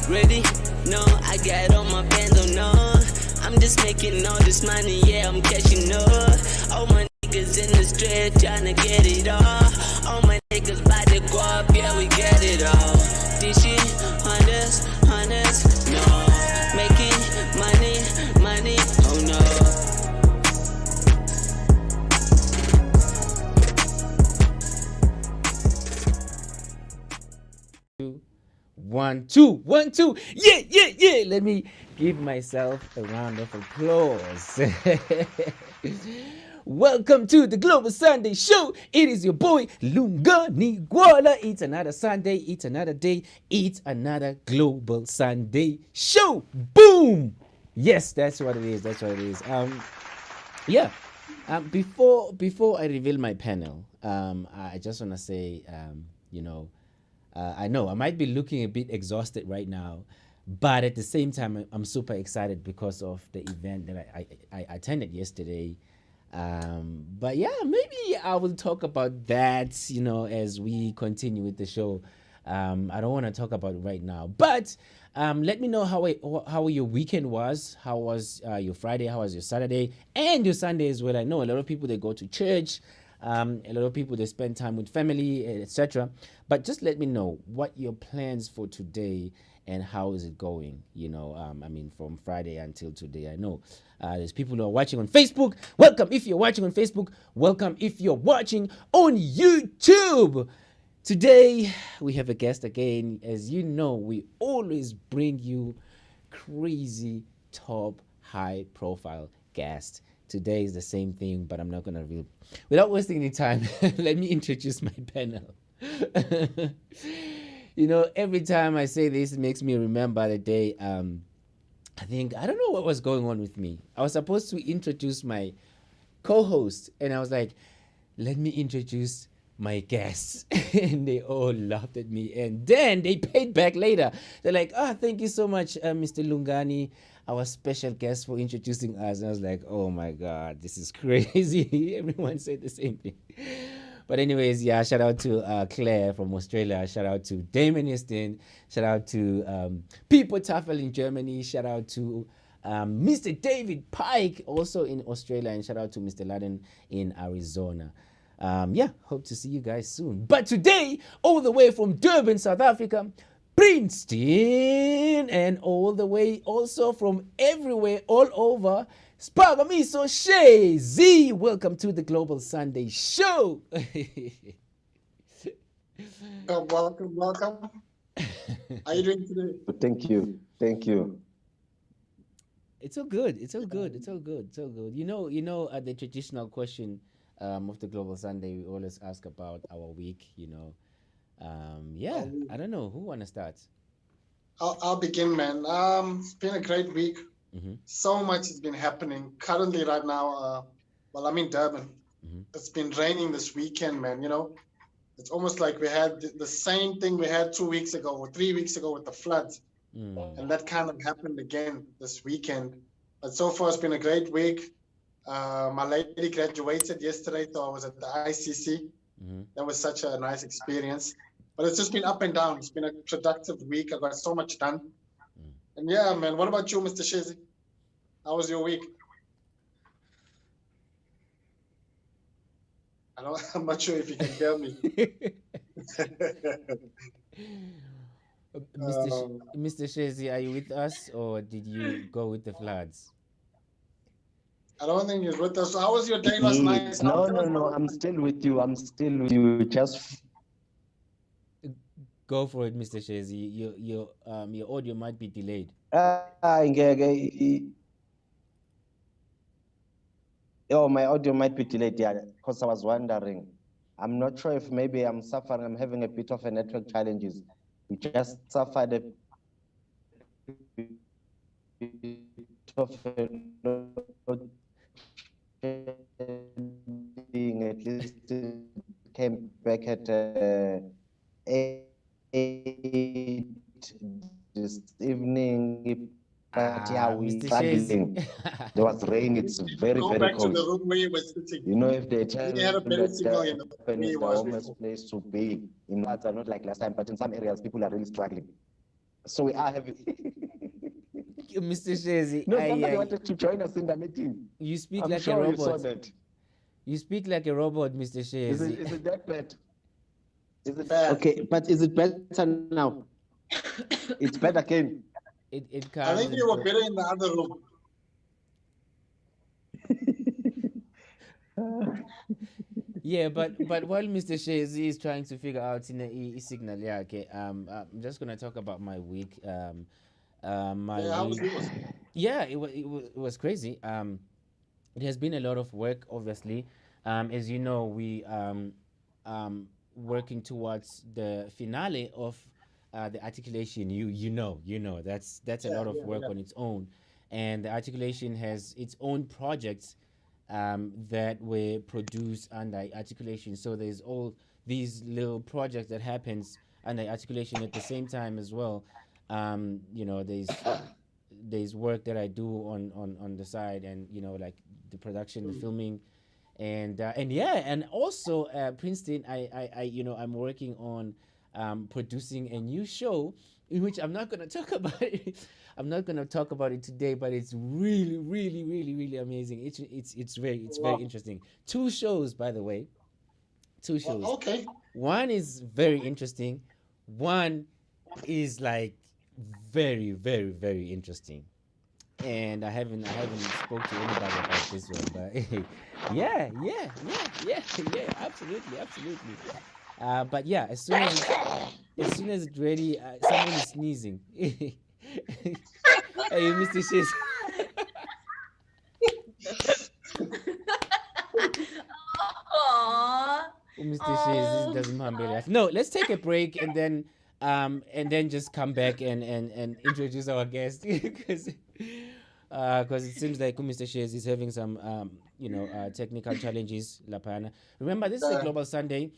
Ready? No, I got all my bando, no. I'm just making all this money, yeah, I'm cashing up. All my niggas in the street tryna get it all. All my niggas by the guap, yeah, we get it all. This shit, hunters, no. Making money, oh no. 1 2 1 2, yeah. Let me give myself a round of applause. Welcome to the Global Sunday Show. It is your boy Lungani Gwala. It's another Sunday, it's another day, it's another Global Sunday Show. Boom! Yes, that's what it is. Yeah. Before I reveal my panel, I just want to say, I know I might be looking a bit exhausted right now, but at the same time, I'm super excited because of the event that I attended yesterday. But yeah, maybe I will talk about that, as we continue with the show. I don't want to talk about it right now, but let me know how your weekend was. How was your Friday? How was your Saturday and your Sunday as well? I know a lot of people, they go to church. A lot of people, they spend time with family, etc. But just let me know what your plans for today and how is it going, from Friday until today. I know there's people who are watching on Facebook. Welcome if you're watching on Facebook. Welcome if you're watching on YouTube. Today, we have a guest again. As you know, we always bring you crazy, top, high-profile guests. Today is the same thing, but I'm not going to reveal. Without wasting any time, let me introduce my panel. Every time I say this, it makes me remember the day, I don't know what was going on with me. I was supposed to introduce my co-host, and I was like, let me introduce my guests. And they all laughed at me, and then they paid back later. They're like, thank you so much, Mr. Lungani, our special guest, for introducing us. And I was like, oh my God, this is crazy. Everyone said the same thing. But anyways, yeah, shout out to Claire from Australia. Shout out to Damon Easton. Shout out to People Tafel in Germany. Shout out to Mr. David Pike, also in Australia. And shout out to Mr. Laden in Arizona. Hope to see you guys soon. But today, all the way from Durban, South Africa, Princeton, and all the way also from everywhere, all over, Spagamiso Shezi. Welcome to the Global Sunday Show. Welcome. How are you doing today? Thank you. It's all good. The traditional question of the Global Sunday, we always ask about our week, I don't know who want to start. I'll begin, man. It's been a great week. Mm-hmm. So much has been happening currently right now. I'm in Durban. Mm-hmm. It's been raining this weekend, man. It's almost like we had the same thing we had 2 weeks ago or 3 weeks ago with the floods. And that kind of happened again this weekend. But so far, it's been a great week. My lady graduated yesterday, so I was at the ICC. Mm-hmm. That was such a nice experience. But it's just been up and down. It's been a productive week. I got so much done. And yeah, man, what about you, Mr. Shezi? How was your week? I'm not sure if you can hear me. Mr. Shezi, are you with us, or did you go with the floods? I don't think you're with us. So how was your day last night? No. I'm still with you. Just go for it, Mr. Shezi. Your audio might be delayed. My audio might be delayed, because I was wondering. I'm not sure if maybe I'm having a bit of a network challenges. We just suffered a bit of at least it came back at 8 this evening. But we struggling. There was rain. It's very, Go very back cold. to the room where you were sitting. If they tell You had a better signal in the Durban is the warmest place to be, it's not like last time, but in some areas people are really struggling. So we are having. Mr. Shezi, No, somebody wanted to join us in the meeting. you speak I'm like sure a you saw robot. that. You speak like a robot, Mr. Shezi. Is it that bad? Is it Bad. okay? But is it better now? It's better again. It I comes. think you were better in the other room. Yeah, but while Mr. Shezi is trying to figure out in the signal, yeah, okay. I'm just gonna talk about my week. My Yeah, how was week. yours? Yeah, it was crazy. It has been a lot of work, obviously. As you know, we working towards the finale of the articulation. You know that's a lot of work on its own, and the articulation has its own projects that were produced under articulation. So there's all these little projects that happens under articulation at the same time as well. You know, there's work that I do on the side, and you know, like the production, the filming, and yeah, and also Princeton. I you know, I'm working on producing a new show in which I'm not gonna talk about it. I'm not gonna talk about it today, but it's really amazing. It's very interesting. Two shows, by the way. Two shows. Well, okay. One is very interesting. One is like very interesting. And I haven't spoke to anybody about this one, but yeah, absolutely. But yeah, as soon as it's ready, someone is sneezing. Hey, Mr. Shiz. Mr. Shiz, this doesn't humble. No, let's take a break and then just come back and introduce our guest because it seems like Mr. Shiz is having some technical challenges. Lapana. Remember, this is a Global Sunday.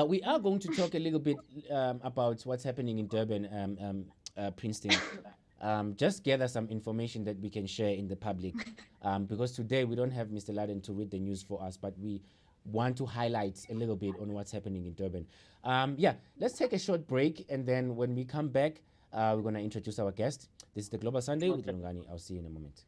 We are going to talk a little bit about what's happening in Durban, Princeton. Just gather some information that we can share in the public, because today we don't have Mr. Laden to read the news for us, but we want to highlight a little bit on what's happening in Durban. Yeah, let's take a short break, and then when we come back, we're going to introduce our guest. This is the Global Sunday with Lungani. I'll see you in a moment.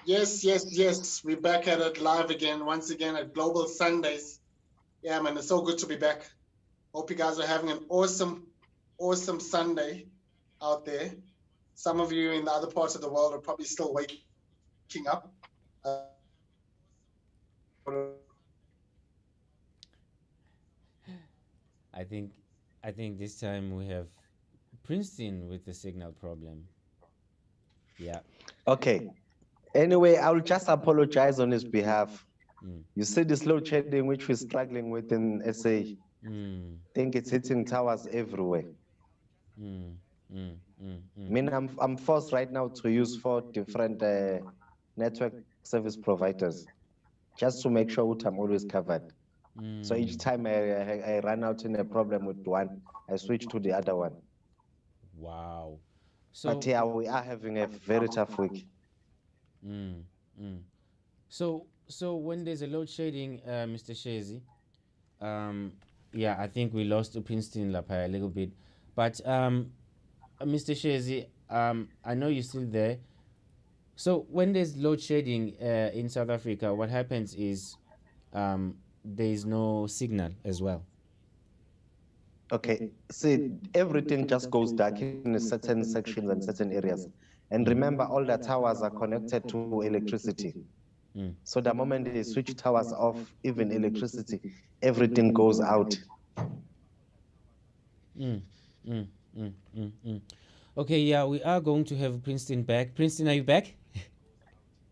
Yes. We're back at it live again, once again at Global Sundays. Yeah, man, it's so good to be back. Hope you guys are having an awesome Sunday. out there. Some of you in the other parts of the world are probably still waking up. I think this time we have Princeton with the signal problem. Yeah. Okay. Anyway, I will just apologize on his behalf. You see this load shedding which we're struggling with in SA. I think it's hitting towers everywhere. I mean, I'm forced right now to use 4 different network service providers just to make sure that I'm always covered. So each time I run out in a problem with one, I switch to the other one. Wow. But yeah, we are having a very tough week. So when there's a load shedding, Mr. Shezi, yeah, I think we lost to Princeton Lapaya a little bit, but Mr. Shezi, I know you're still there. So when there's load shedding in South Africa, what happens is there is no signal as well. Okay, see, everything just goes dark in certain sections and certain areas. And remember, all the towers are connected to electricity. So the moment they switch towers off, even electricity, everything goes out. Okay, yeah, we are going to have Princeton back. Princeton, are you back?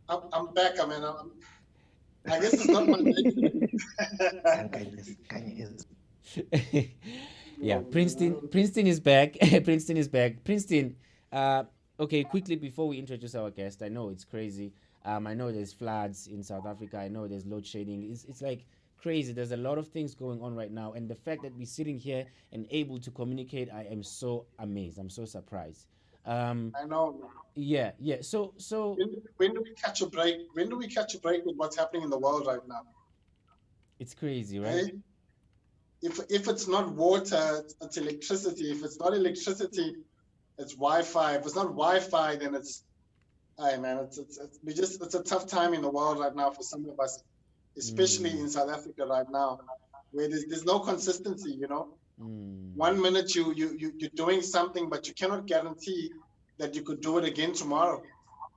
I'm back. I mean, I guess it's not my day. Yeah, Princeton is back. Princeton is back. Princeton, okay, quickly before we introduce our guest, I know it's crazy. I know there's floods in South Africa. I know there's load shedding. It's like crazy. There's a lot of things going on right now. And the fact that we're sitting here and able to communicate, I am so amazed. I'm so surprised. I know. Yeah. So when do we catch a break? When do we catch a break with what's happening in the world right now? It's crazy, right? Hey? If it's not water, it's electricity. If it's not electricity, it's Wi-Fi. If it's not Wi-Fi, then it's, hey man, it's a tough time in the world right now for some of us, especially in South Africa right now, where there's no consistency. You know, 1 minute you're doing something, but you cannot guarantee that you could do it again tomorrow.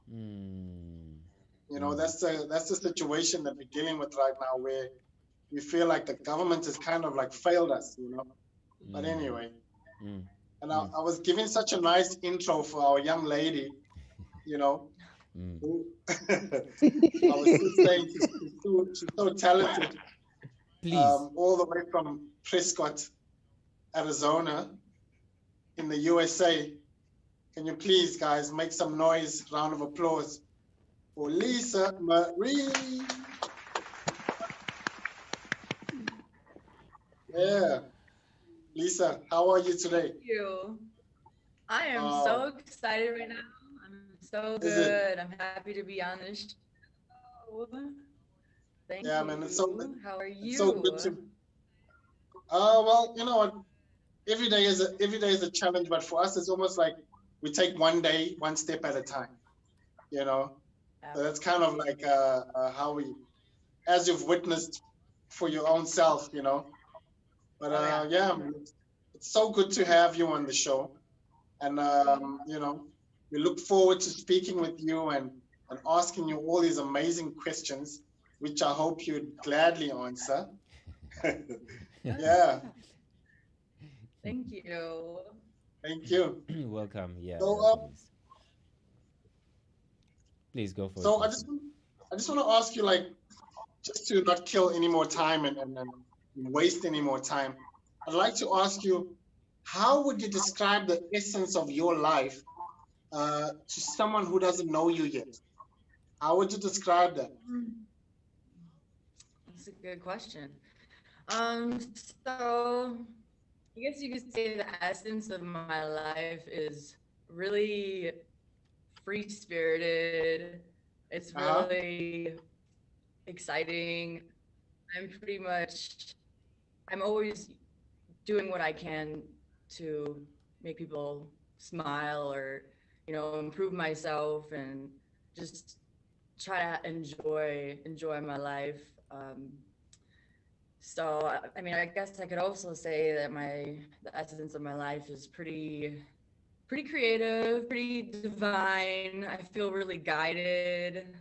You know, that's the situation that we're dealing with right now, where we feel like the government has kind of like failed us, you know. But anyway, and I was giving such a nice intro for our young lady, you know. Who I was just saying she's so talented. Please. All the way from Prescott, Arizona, in the USA. Can you please, guys, make some noise, round of applause for Lisa Marie. Yeah. Lisa, how are you today? Thank you. I am so excited right now. I'm so Is good. I'm happy to be on this show. Thank you. Man, it's so How are you? It's so good to. Well, you know what? Every day is a challenge, but for us, it's almost like we take one day, one step at a time. You know, so that's kind of like how we, as you've witnessed for your own self, you know. But yeah, man, it's so good to have you on the show, and you know, we look forward to speaking with you and asking you all these amazing questions, which I hope you'd gladly answer. Yeah. Thank you. Thank you. Welcome. Yeah. So, please go for it. So I just want to ask you, like, just to not kill any more time and waste any more time, I'd like to ask you, how would you describe the essence of your life to someone who doesn't know you yet? How would you describe that? That's a good question. So I guess you could say the essence of my life is really free-spirited. It's really exciting. I'm always doing what I can to make people smile or, you know, improve myself and just try to enjoy my life. So, I mean, I guess I could also say that the essence of my life is pretty pretty creative, pretty divine. I feel really guided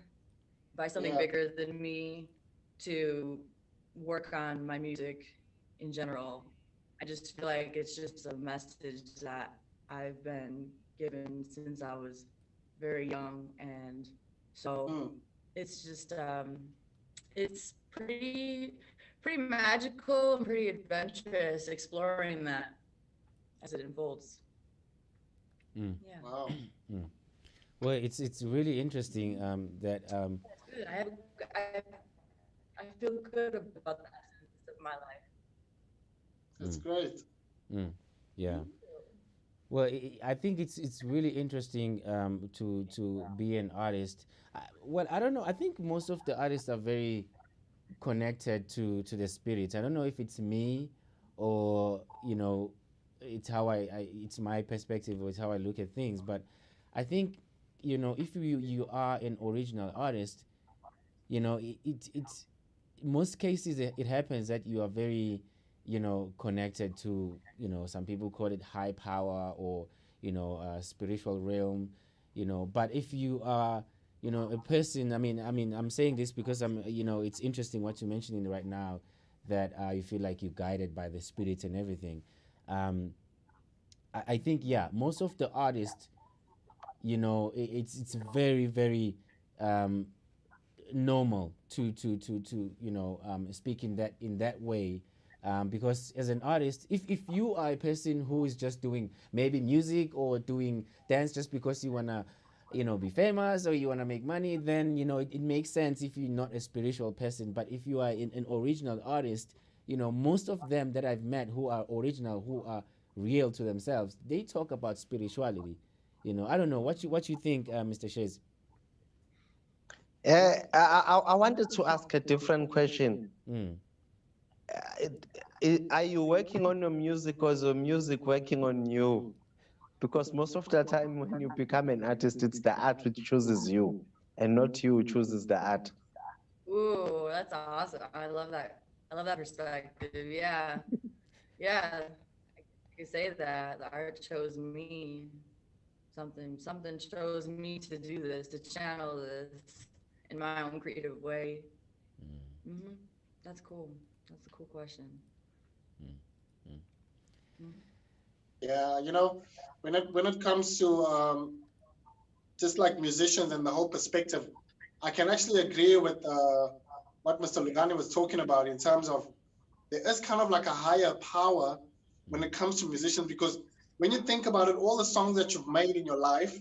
by something bigger than me to work on my music in general. I just feel like it's just a message that I've been given since I was very young, and so it's just it's pretty magical and pretty adventurous exploring that as it unfolds. Yeah. Wow. Well, it's really interesting that That's good. I feel good about that aspect of my life. That's great. yeah. Well, I think it's really interesting to be an artist. Well, I don't know. I think most of the artists are very connected to the spirit. I don't know if it's me or it's how it's my perspective or it's how I look at things. But I think if you are an original artist, it's most cases it happens that you are very connected to some people call it high power or spiritual realm, but if you are a person, I mean I'm saying this because it's interesting what you're mentioning right now, that you feel like you're guided by the spirit and everything. I think most of the artists, it's very very normal to speak in that way, because as an artist, if you are a person who is just doing maybe music or doing dance just because you wanna be famous or you wanna make money, then it makes sense if you're not a spiritual person. But if you are an original artist, most of them that I've met who are original, who are real to themselves, they talk about spirituality. I don't know what you think, Mr. Shays. I wanted to ask a different question. Are you working on your music, or is your music working on you? Because most of the time when you become an artist, it's the art which chooses you and not you who chooses the art. Ooh, that's awesome. I love that perspective. Yeah. I can say that the art chose me. Something chose me to do this, to channel this in my own creative way. That's cool. That's a cool question. Yeah, when it comes to just like musicians and the whole perspective, I can actually agree with what Mr. Lungani was talking about in terms of there is kind of like a higher power when it comes to musicians, because when you think about it, all the songs that you've made in your life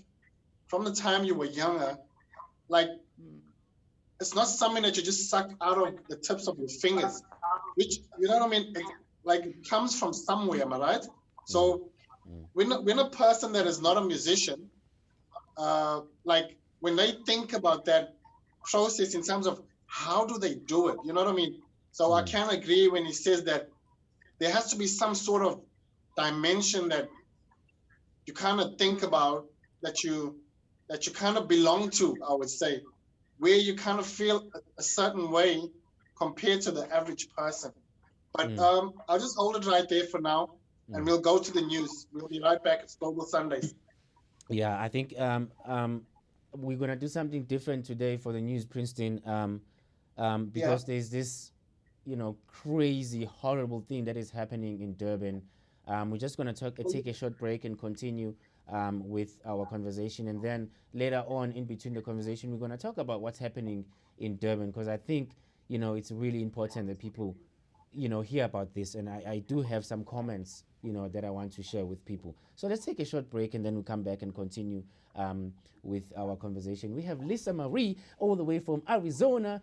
from the time you were younger, like it's not something that you just suck out of the tips of your fingers, which, it comes from somewhere, am I right? So when a person that is not a musician, like when they think about that process in terms of how do they do it, you know what I mean? So I can agree when he says that there has to be some sort of dimension that you kind of think about, that you kind of belong to, I would say, where you kind of feel a certain way compared to the average person. But I'll just hold it right there for now, and we'll go to the news. We'll be right back. It's Global Sundays. Yeah, I think we're gonna do something different today for the news, Princeton, because there's this, crazy, horrible thing that is happening in Durban. We're just gonna take a short break and continue with our conversation, and then later on in between the conversation, we're gonna talk about what's happening in Durban, because I think it's really important that people hear about this, and I do have some comments that I want to share with people. So let's take a short break, and then we'll come back and continue with our conversation. We have Lisa Marie all the way from Arizona,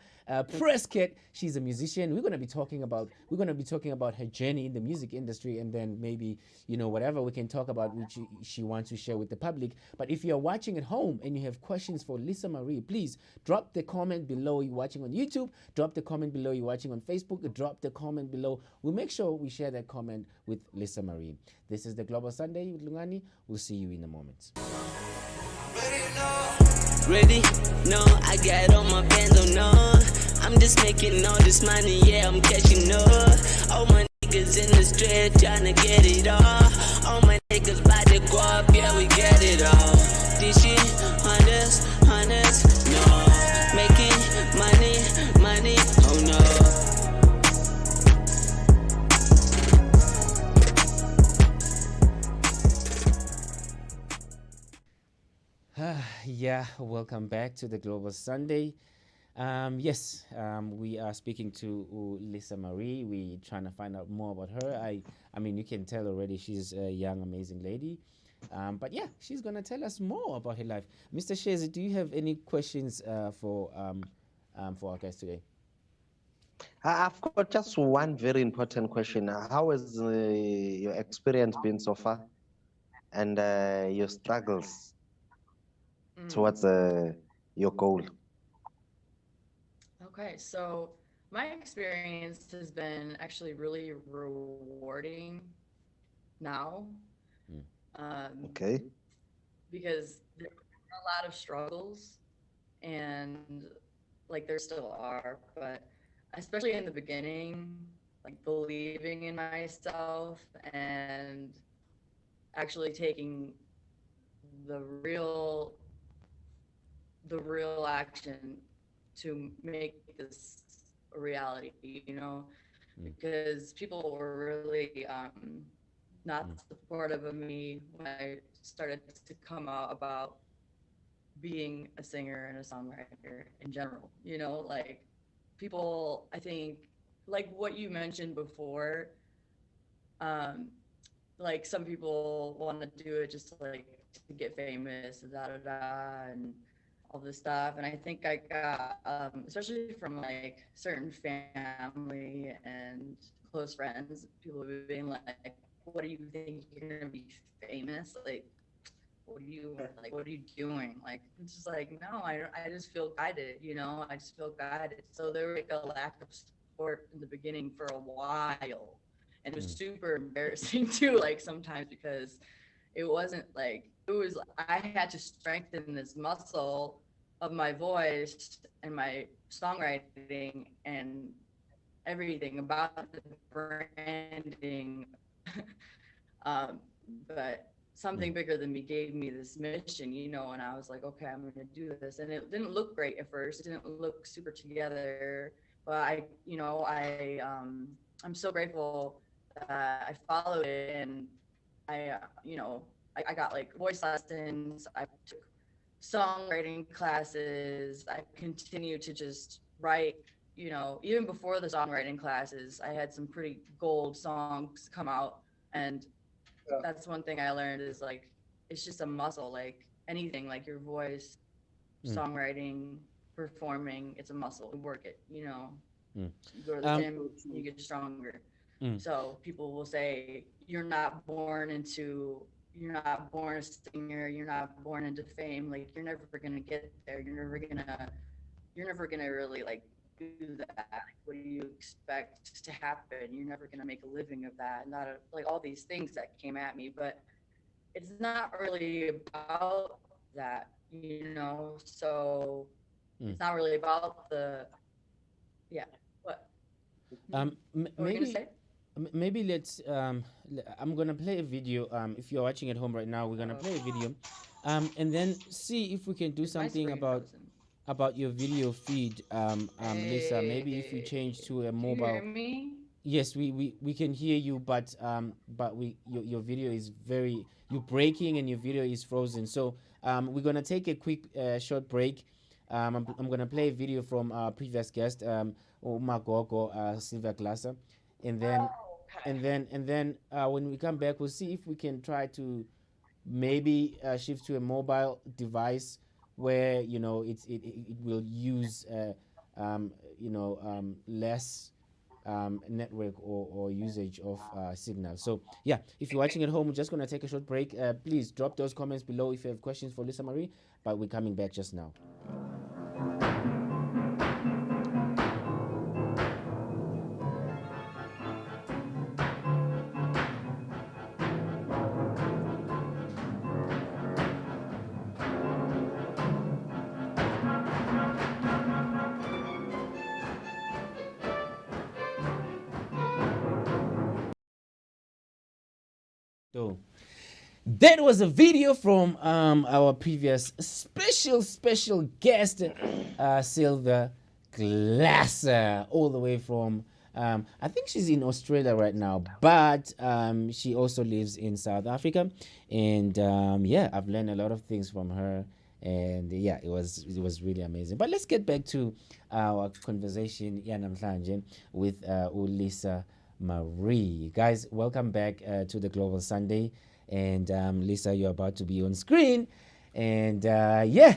Prescott. She's a musician. We're going to be talking about her journey in the music industry, and then maybe whatever we can talk about which she wants to share with the public. But if you're watching at home and you have questions for Lisa Marie, please drop the comment below. You're watching on YouTube, drop the comment below. You're watching on Facebook, drop the comment below. We'll make sure we share that comment with Lisa Marie. This is the Global Sunday with Lungani. We'll see you in a moment. Ready? No, I got on my bando, no. I'm just making all this money, yeah, I'm catching up. All my niggas in the street trying to get it off. All my niggas by the guap, yeah, we get it all. This shit, honest, no. Making money, oh no. Yeah, welcome back to the Global Sunday. Yes, we are speaking to Lisa Marie. We trying to find out more about her. I mean, you can tell already she's a young, amazing lady. But yeah, she's gonna tell us more about her life. Mr. Shazi, do you have any questions for our guest today? I've got just one very important question. How has your experience been so far, and your struggles towards your goal? Okay, so my experience has been actually really rewarding now. Okay. Because there were a lot of struggles, and like there still are, but especially in the beginning, like believing in myself and actually taking the real the real action to make this a reality, because people were really not supportive of me when I started to come out about being a singer and a songwriter in general. Like people, I think, like what you mentioned before, um, like some people want to do it just like to get famous, da da da, and all this stuff. And I think I got, especially from like certain family and close friends, people being like, "What do you think you're gonna be famous? Like, what are you doing?" Like, it's just like, no, I just feel guided, I just feel guided. So there was like a lack of support in the beginning for a while, and it was super embarrassing too, like sometimes, because it wasn't like, it was, I had to strengthen this muscle of my voice and my songwriting and everything about the branding. um, but something bigger than me gave me this mission, and I was like, okay, I'm going to do this. And it didn't look great at first. It didn't look super together, but I'm so grateful that I followed it. And I got like voice lessons. I took songwriting classes. I continued to just write, even before the songwriting classes, I had some pretty gold songs come out. And that's one thing I learned is like, it's just a muscle, like anything, like your voice, songwriting, performing, it's a muscle. You work it, you go to the gym, you get stronger. So people will say, you're not born a singer, you're not born into fame, like you're never gonna get there, you're never gonna really like do that. Like, what do you expect to happen? You're never gonna make a living of that. Like all these things that came at me, but it's not really about that, So it's not really about yeah. What? What were you gonna say? Maybe let's I'm gonna play a video. If you're watching at home right now, we're gonna play a video, and then see if we can do Is my something screen frozen? about your video feed. Lisa, maybe if we change to a Do you hear mobile. me? Yes, we can hear you, but your video is you're breaking and your video is frozen. So we're gonna take a quick short break. I'm gonna play a video from our previous guest, Umagogo Silva Glasa, and then Okay. when we come back, we'll see if we can try to maybe shift to a mobile device where it will use less network or usage of signal. So yeah, if you're watching at home, we're just going to take a short break. Please drop those comments below if you have questions for Lisa Marie, but we're coming back just now. So That was a video from our previous special guest, Sylvia Glasser, all the way from I think she's in Australia right now, but she also lives in South Africa, and yeah, I've learned a lot of things from her, and yeah, it was really amazing. But let's get back to our conversation yanamhlanje with Lisa Marie. Guys, welcome back to the Global Sunday. And Lisa, you're about to be on screen, and yeah,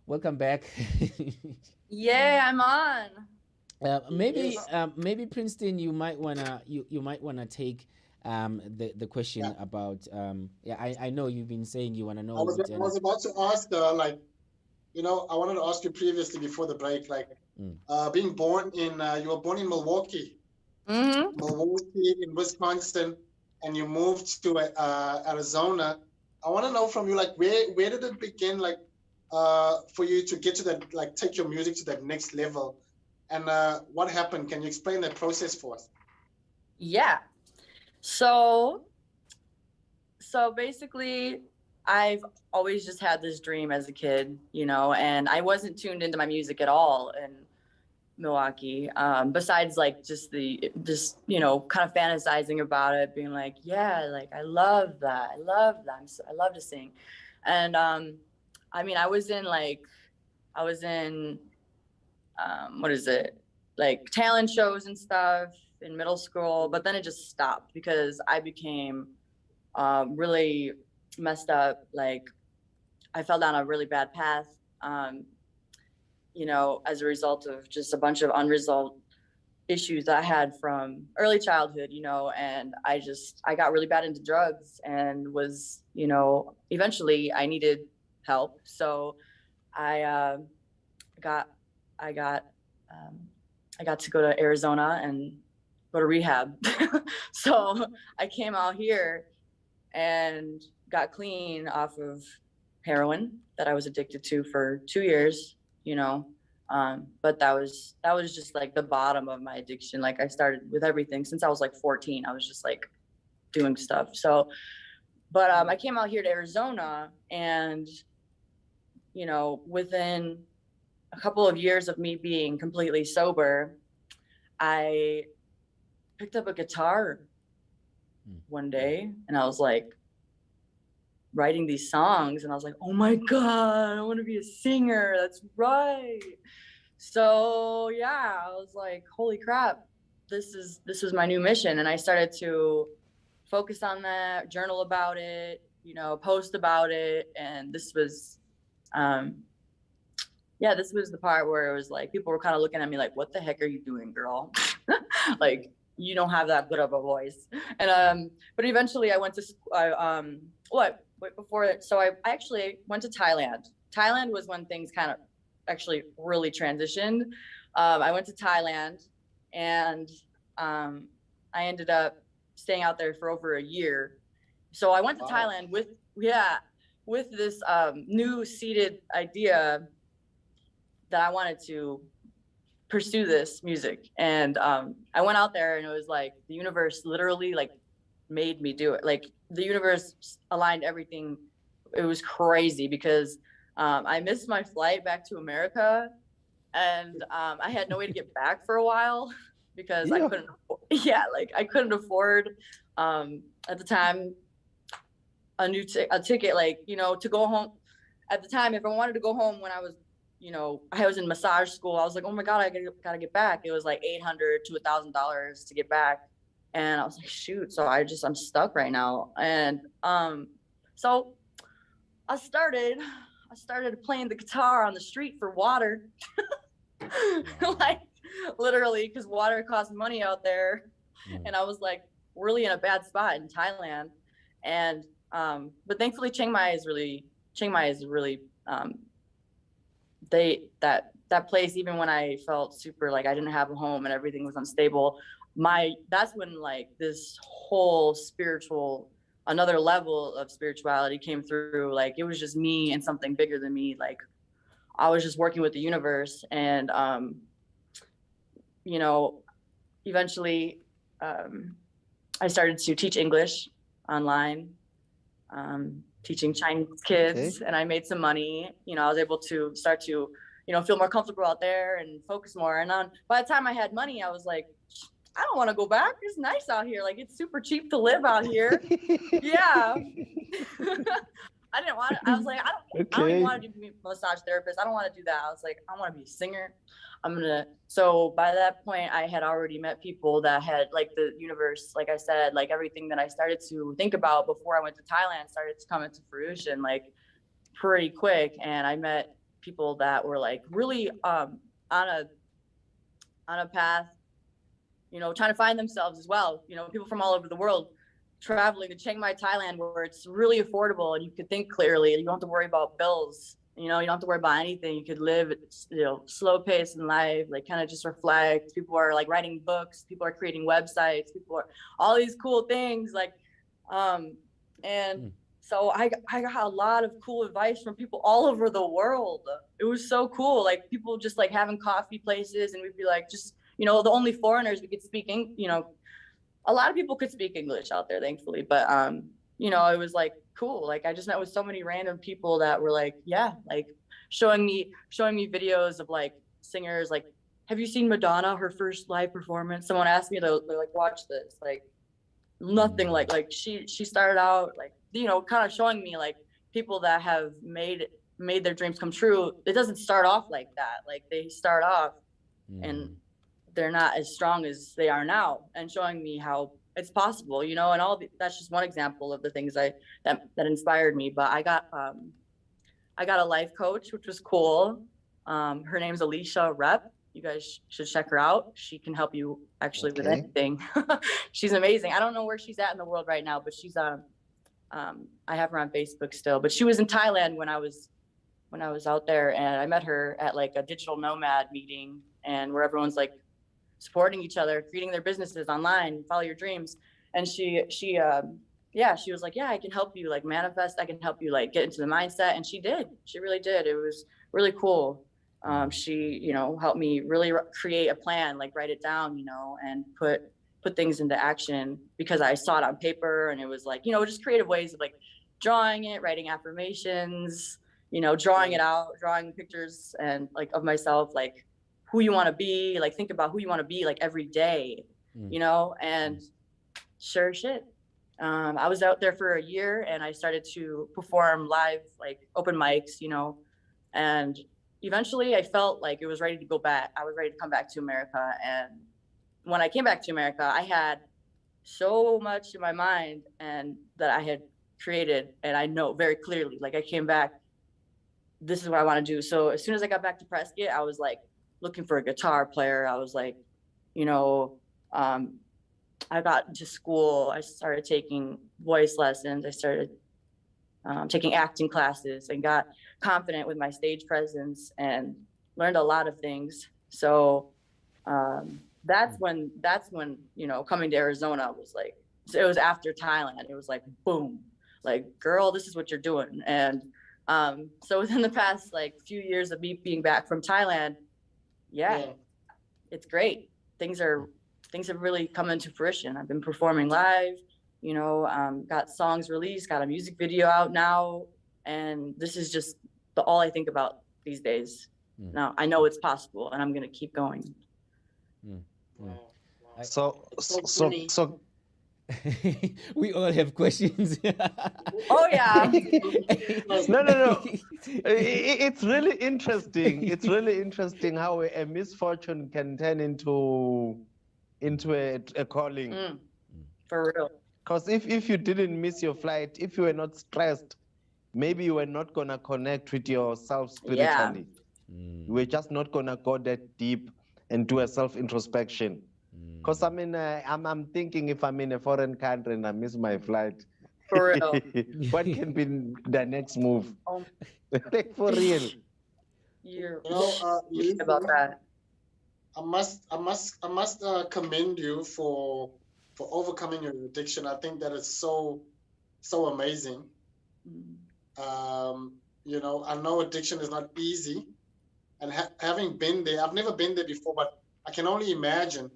welcome back. Yeah, I'm on. Maybe Princeton, you might wanna take the question about yeah. I know you've been saying you wanna know. I was about to ask like, you know, I wanted to ask you previously before the break, like being born in you were born in Milwaukee. Mm-hmm. Milwaukee in Wisconsin, and you moved to Arizona. I want to know from you, like, where did it begin, like, for you to get to that, like, take your music to that next level, and what happened? Can you explain that process for us? Yeah. So basically, I've always just had this dream as a kid, you know, and I wasn't tuned into my music at all in Milwaukee, besides like just you know, kind of fantasizing about it, being like, yeah, like I love that, I love to sing. And I mean, I was in what is it, like talent shows and stuff in middle school, but then it just stopped because I became really messed up. Like I fell down a really bad path, you know, as a result of just a bunch of unresolved issues that I had from early childhood, you know, and I got really bad into drugs and was, you know, eventually I needed help. So I got to go to Arizona and go to rehab. So I came out here and got clean off of heroin that I was addicted to for 2 years, you know. But that was just like the bottom of my addiction. Like I started with everything since I was like 14. I was just like doing stuff. So, but I came out here to Arizona, and you know, within a couple of years of me being completely sober, I picked up a guitar one day, and I was like writing these songs, and I was like, oh my God, I want to be a singer. That's right. So yeah, I was like, holy crap, this was my new mission. And I started to focus on that, journal about it, you know, post about it. And this was this was the part where it was like people were kind of looking at me like, what the heck are you doing, girl? Like, you don't have that good of a voice. And but eventually I went to before it. So I actually went to Thailand. Thailand was when things kind of actually really transitioned. I went to Thailand, and I ended up staying out there for over a year. So I went to Thailand with this new seeded idea that I wanted to pursue this music. And I went out there, and it was like the universe literally like made me do it. Like the universe aligned everything. It was crazy because I missed my flight back to America, and I had no way to get back for a while because I couldn't. I couldn't afford at the time a ticket, like, you know, to go home. At the time, if I wanted to go home when I was, you know, I was in massage school, I was like, oh my God, I gotta get back. It was like $800 to $1,000 to get back, and I was like, shoot. So I'm stuck right now, and so I started playing the guitar on the street for water. Like literally, because water costs money out there. And I was like really in a bad spot in Thailand. And but thankfully Chiang Mai is really that place, even when I felt super like I didn't have a home and everything was unstable, that's when like this whole another level of spirituality came through. Like it was just me and something bigger than me. Like I was just working with the universe, and you know, eventually I started to teach English online, teaching Chinese kids, and I made some money. You know, I was able to start to, you know, feel more comfortable out there and focus more. And by the time I had money, I was like, I don't want to go back. It's nice out here. Like, it's super cheap to live out here. Yeah. I didn't want to, I was like, I don't even want to be a massage therapist. I don't want to do that. I was like, I want to be a singer. So by that point, I had already met people that had, like, the universe, like I said, like everything that I started to think about before I went to Thailand started to come into fruition, like, pretty quick. And I met people that were, like, really on a path, you know, trying to find themselves as well. You know, people from all over the world traveling to Chiang Mai, Thailand, where it's really affordable and you could think clearly. You don't have to worry about bills. You know, you don't have to worry about anything. You could live, you know, slow pace in life, like kind of just reflect. People are like writing books. People are creating websites. People are all these cool things. Like, and so I got a lot of cool advice from people all over the world. It was so cool. Like, people just like having coffee places, and we'd be like, just, you know, the only foreigners we could speak, you know, a lot of people could speak English out there, thankfully. But, you know, it was like cool. Like, I just met with so many random people that were like, yeah, like showing me videos of like singers. Like, have you seen Madonna, her first live performance? Someone asked me to like watch this, like nothing like she started out like, you know, kind of showing me like people that have made their dreams come true. It doesn't start off like that. Like, they start off and they're not as strong as they are now, and showing me how it's possible, you know, and that's just one example of the things that inspired me. But I got a life coach, which was cool. Her name's Alicia Rep. You guys should check her out. She can help you actually with anything. She's amazing. I don't know where she's at in the world right now, but she's I have her on Facebook still, but she was in Thailand when I was out there, and I met her at like a digital nomad meeting, and where everyone's like supporting each other, creating their businesses online, follow your dreams. And she was like, yeah, I can help you like manifest. I can help you like get into the mindset. And she really did. It was really cool. She, you know, helped me really create a plan, like write it down, you know, and put things into action, because I saw it on paper, and it was like, you know, just creative ways of like drawing it, writing affirmations, you know, drawing it out, drawing pictures and like of myself, like who you want to be, like think about who you want to be like every day, you know. And sure shit, I was out there for a year, and I started to perform live, like open mics, you know, and eventually I felt like it was ready to go back. I was ready to come back to America. And when I came back to America, I had so much in my mind and that I had created, and I know very clearly, like I came back, this is what I want to do. So as soon as I got back to Prescott, I was like looking for a guitar player. I was like, you know, I got into school. I started taking voice lessons. I started taking acting classes, and got confident with my stage presence, and learned a lot of things. So that's when, you know, coming to Arizona was like, it was after Thailand. It was like, boom, like, girl, this is what you're doing. And so within the past like few years of me being back from Thailand, it's great. Things have really come into fruition. I've been performing live, you know, got songs released, got a music video out now, and this is just all I think about these days. Now I know it's possible, and I'm gonna keep going. So we all have questions. Oh yeah. No. It's really interesting. It's really interesting how a misfortune can turn into a calling. For real. Because if you didn't miss your flight, if you were not stressed, maybe you were not gonna connect with yourself spiritually. You were just not gonna go that deep and do a self-introspection. Because I mean, I'm thinking, if I'm in a foreign country and I miss my flight, for real, what can be the next move? Like, for real. You're Lisa, about that. I must commend you for overcoming your addiction. I think that is so amazing. You know, I know addiction is not easy, and having been there, I've never been there before, but I can only imagine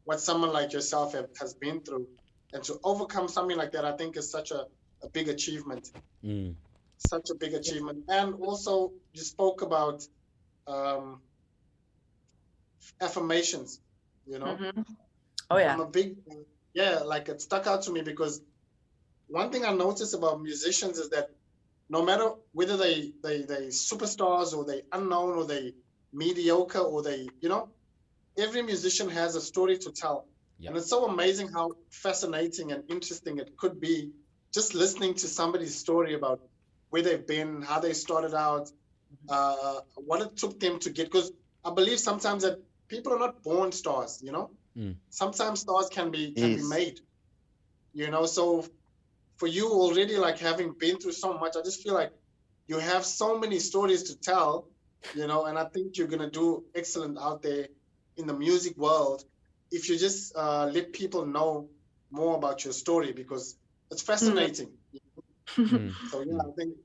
what someone like yourself has been through. And to overcome something like that, I think is such a big achievement. Such a big achievement. And also, you spoke about um, affirmations, you know. Oh yeah. I'm a big, yeah, like it stuck out to me because one thing I noticed about musicians is that no matter whether they superstars or they unknown or they mediocre or they, you know, every musician has a story to tell. Yeah. And it's so amazing how fascinating and interesting it could be just listening to somebody's story about where they've been, how they started out, what it took them to get. Because I believe sometimes that people are not born stars, you know. Sometimes stars can be made, you know. So for you already, like having been through so much, I just feel like you have so many stories to tell, you know, and I think you're gonna do excellent out there in the music world if you just let people know more about your story because it's fascinating. So yeah, I think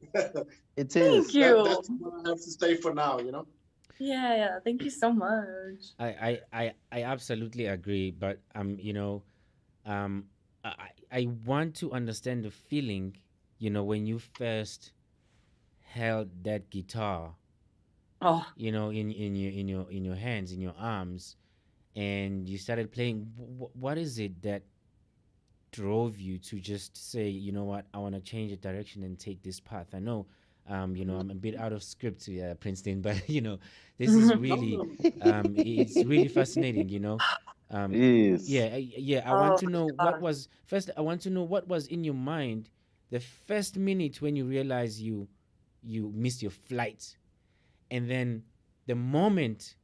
It is. Thank you. that's what I have to say for now, you know. Yeah, thank you so much. I absolutely agree, but you know, um, I want to understand the feeling, you know, when you first held that guitar, Oh, you know, in your hands, in your arms, and you started playing. What is it that drove you to just say, you know what, I want to change the direction and take this path? I know, you know, I'm a bit out of script, Princeton, but you know, this is really, it's really fascinating, you know. Yes. Yeah, I want oh to my know what God. was first. I want to know what was in your mind the first minute when you realized you missed your flight, and then the moment,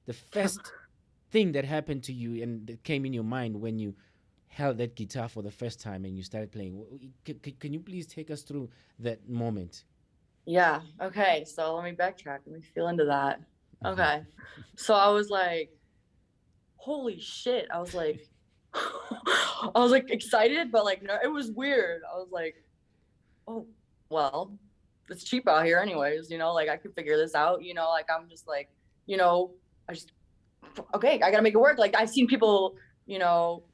the first thing that happened to you and that came in your mind when you held that guitar for the first time and you started playing. Can you please take us through that moment? Yeah. Okay. So let me backtrack. Let me feel into that. Okay. So I was like, holy shit. I was like, I was like excited, but like, no, it was weird. I was like, oh, well, it's cheap out here anyways, you know, like I could figure this out, you know, like I'm just like, you know, I just, okay, I gotta make it work. Like I've seen people, you know,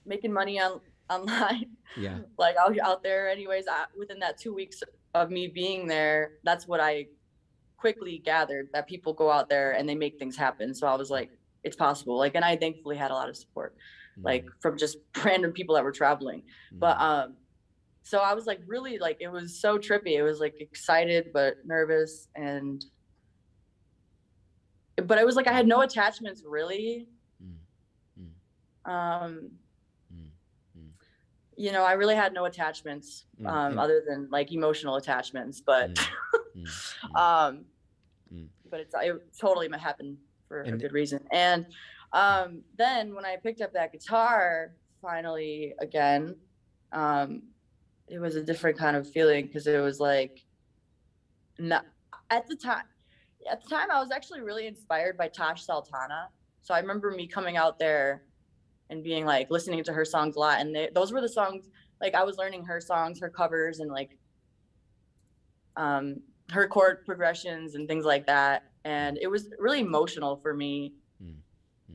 making money online, Yeah. like out there anyways. Within that 2 weeks of me being there, that's what I quickly gathered, that people go out there and they make things happen. So I was like, it's possible. Like, and I thankfully had a lot of support, like from just random people that were traveling. But so I was like really like, it was so trippy. It was like excited but nervous, and but it was like I had no attachments really. You know, I really had no attachments other than like emotional attachments, but but it totally happened for a good reason. And then when I picked up that guitar finally again, it was a different kind of feeling, because it was like, not at the time. At the time, I was actually really inspired by Tash Sultana. So I remember me coming out there and being like listening to her songs a lot, and those were the songs, like I was learning her songs, her covers, and like her chord progressions and things like that. And it was really emotional for me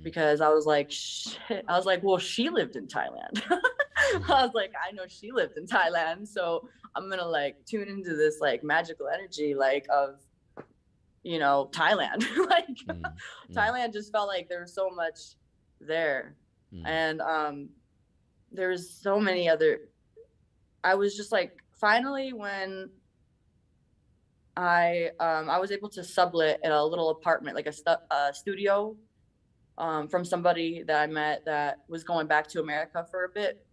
because I was like, shit. I was like, well, she lived in Thailand. I was like, I know she lived in Thailand, so I'm gonna like tune into this like magical energy like of, you know, Thailand. Like Thailand just felt like there was so much there. And there's so many other, I was just like, finally when I was able to sublet at a little apartment, like a studio, from somebody that I met that was going back to America for a bit.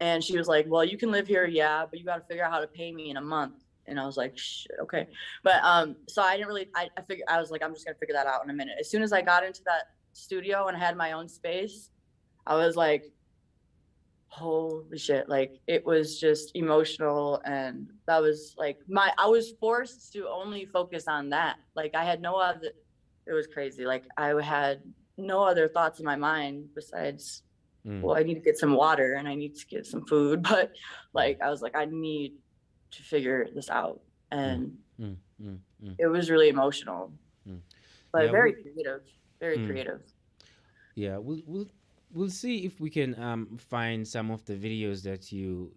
And she was like, well, you can live here, yeah, but you got to figure out how to pay me in a month. And I was like, shit, okay. But so I didn't really, I figured, I was like, I'm just gonna figure that out in a minute. As soon as I got into that studio and had my own space, I was like, holy shit. Like it was just emotional. And that was like I was forced to only focus on that. Like I had no other, it was crazy. Like I had no other thoughts in my mind besides, well, I need to get some water and I need to get some food. But like, I was like, I need to figure this out. And it was really emotional, but very creative, very creative. Yeah, we'll see if we can find some of the videos that you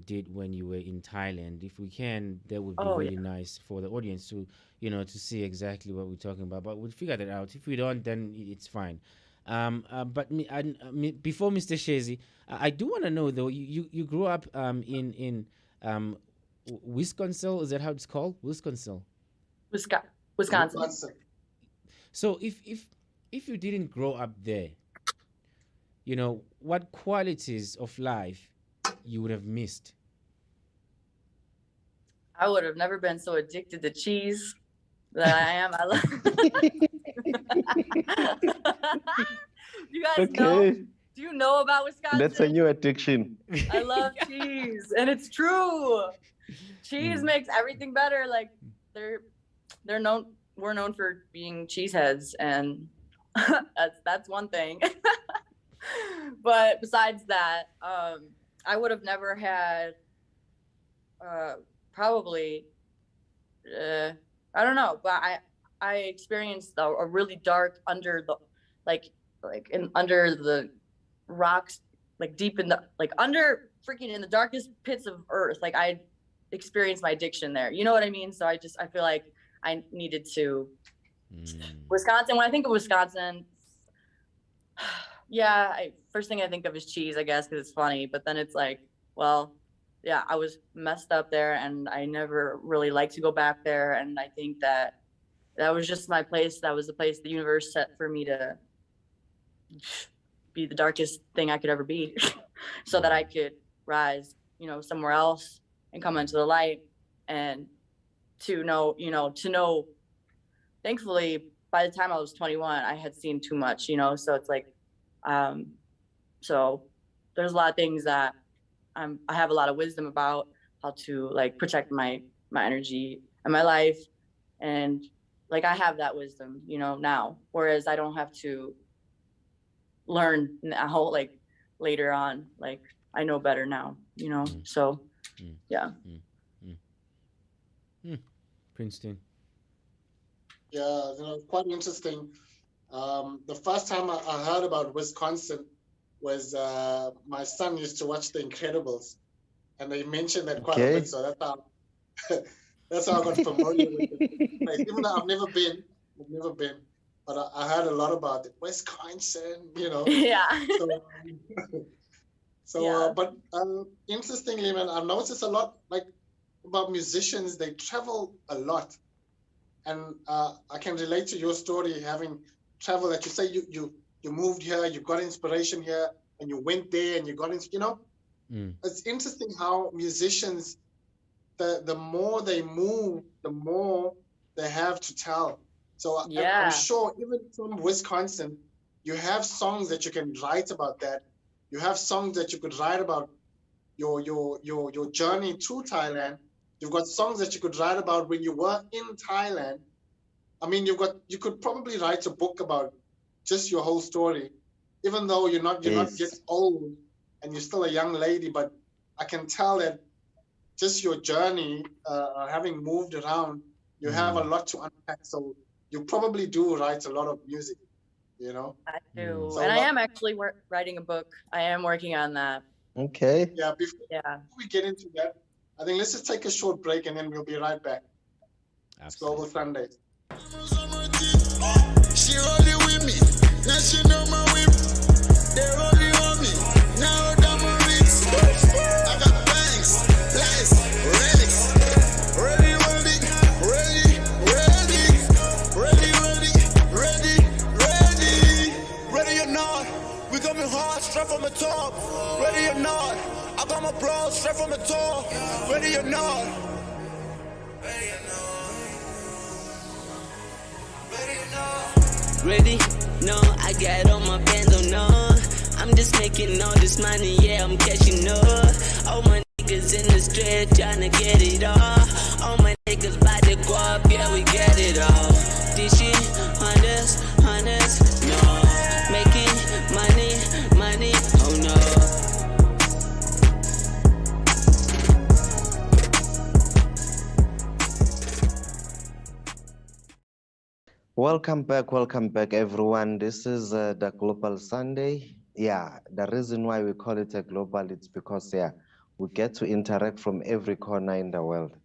did when you were in Thailand. If we can, that would be Oh, really yeah. nice for the audience to to see exactly what we're talking about. But we'll figure that out. If we don't, then it's fine. But before Mr. Shezi, I do want to know though. You grew up in Wisconsin. Is that how it's called? Wisconsin. Wisconsin. So if you didn't grow up there, what qualities of life you would have missed? I would have never been so addicted to cheese that I am. I love. You guys know? Okay. Do you know about Wisconsin? That's a new addiction. I love cheese, and it's true. Cheese makes everything better. Like they're known. We're known for being cheeseheads, and that's one thing. But besides that, I would have never had probably I don't know, but I experienced a really dark under the under the rocks, like deep in the under freaking in the darkest pits of earth. Like I experienced my addiction there. You know what I mean? So I feel like I needed to Wisconsin. When I think of Wisconsin, yeah, first thing I think of is cheese, I guess, because it's funny. But then it's like, well, yeah, I was messed up there, and I never really liked to go back there. And I think that was just my place. That was the place the universe set for me to be the darkest thing I could ever be, so that I could rise, somewhere else and come into the light, and to know. Thankfully, by the time I was 21, I had seen too much, so it's like, so there's a lot of things that I have a lot of wisdom about how to protect my energy and my life. And I have that wisdom, now, whereas I don't have to learn a whole, later on, I know better now, so yeah. Princeton. Yeah, quite interesting. The first time I heard about Wisconsin was my son used to watch The Incredibles, and they mentioned that quite a bit. So that's how I got familiar with it. Even though I've never been, but I heard a lot about it. Wisconsin, Yeah. But interestingly, man, I've noticed a lot about musicians. They travel a lot. And I can relate to your story, having traveled, that you say you moved here, you got inspiration here, and you went there and you got into, It's interesting how musicians, the more they move, the more they have to tell. So I'm sure even from Wisconsin, you have songs that you can write about that. You have songs that you could write about your journey to Thailand. You've got songs that you could write about when you were in Thailand. I mean, you could probably write a book about just your whole story, even though you're not yet old and you're still a young lady. But I can tell that just your journey, having moved around, you have a lot to unpack. So you probably do write a lot of music, I do, So and I am actually writing a book. I am working on that. Okay. Yeah. Before we get into that, I think let's just take a short break and then we'll be right back. It's Global Sundays. She rolling with me, now she know my whip. They rolling on me, now I'm my wrist. I got bangs, lights, relics. Ready, ready or not, we coming hard, straight from the top. Ready or not, I got my bros straight from the top. Ready or not. Ready? No, I got all my bands on, no. I'm just making all this money, yeah, I'm cashing up. All my niggas in the street tryna get it all. All my niggas by the guap, yeah, we get it all. This shit, hunters, no. Making money, oh no. Welcome back, everyone. This is the Global Sunday. yeah, the reason why we call it a global, it's because, yeah, we get to interact from every corner in the world.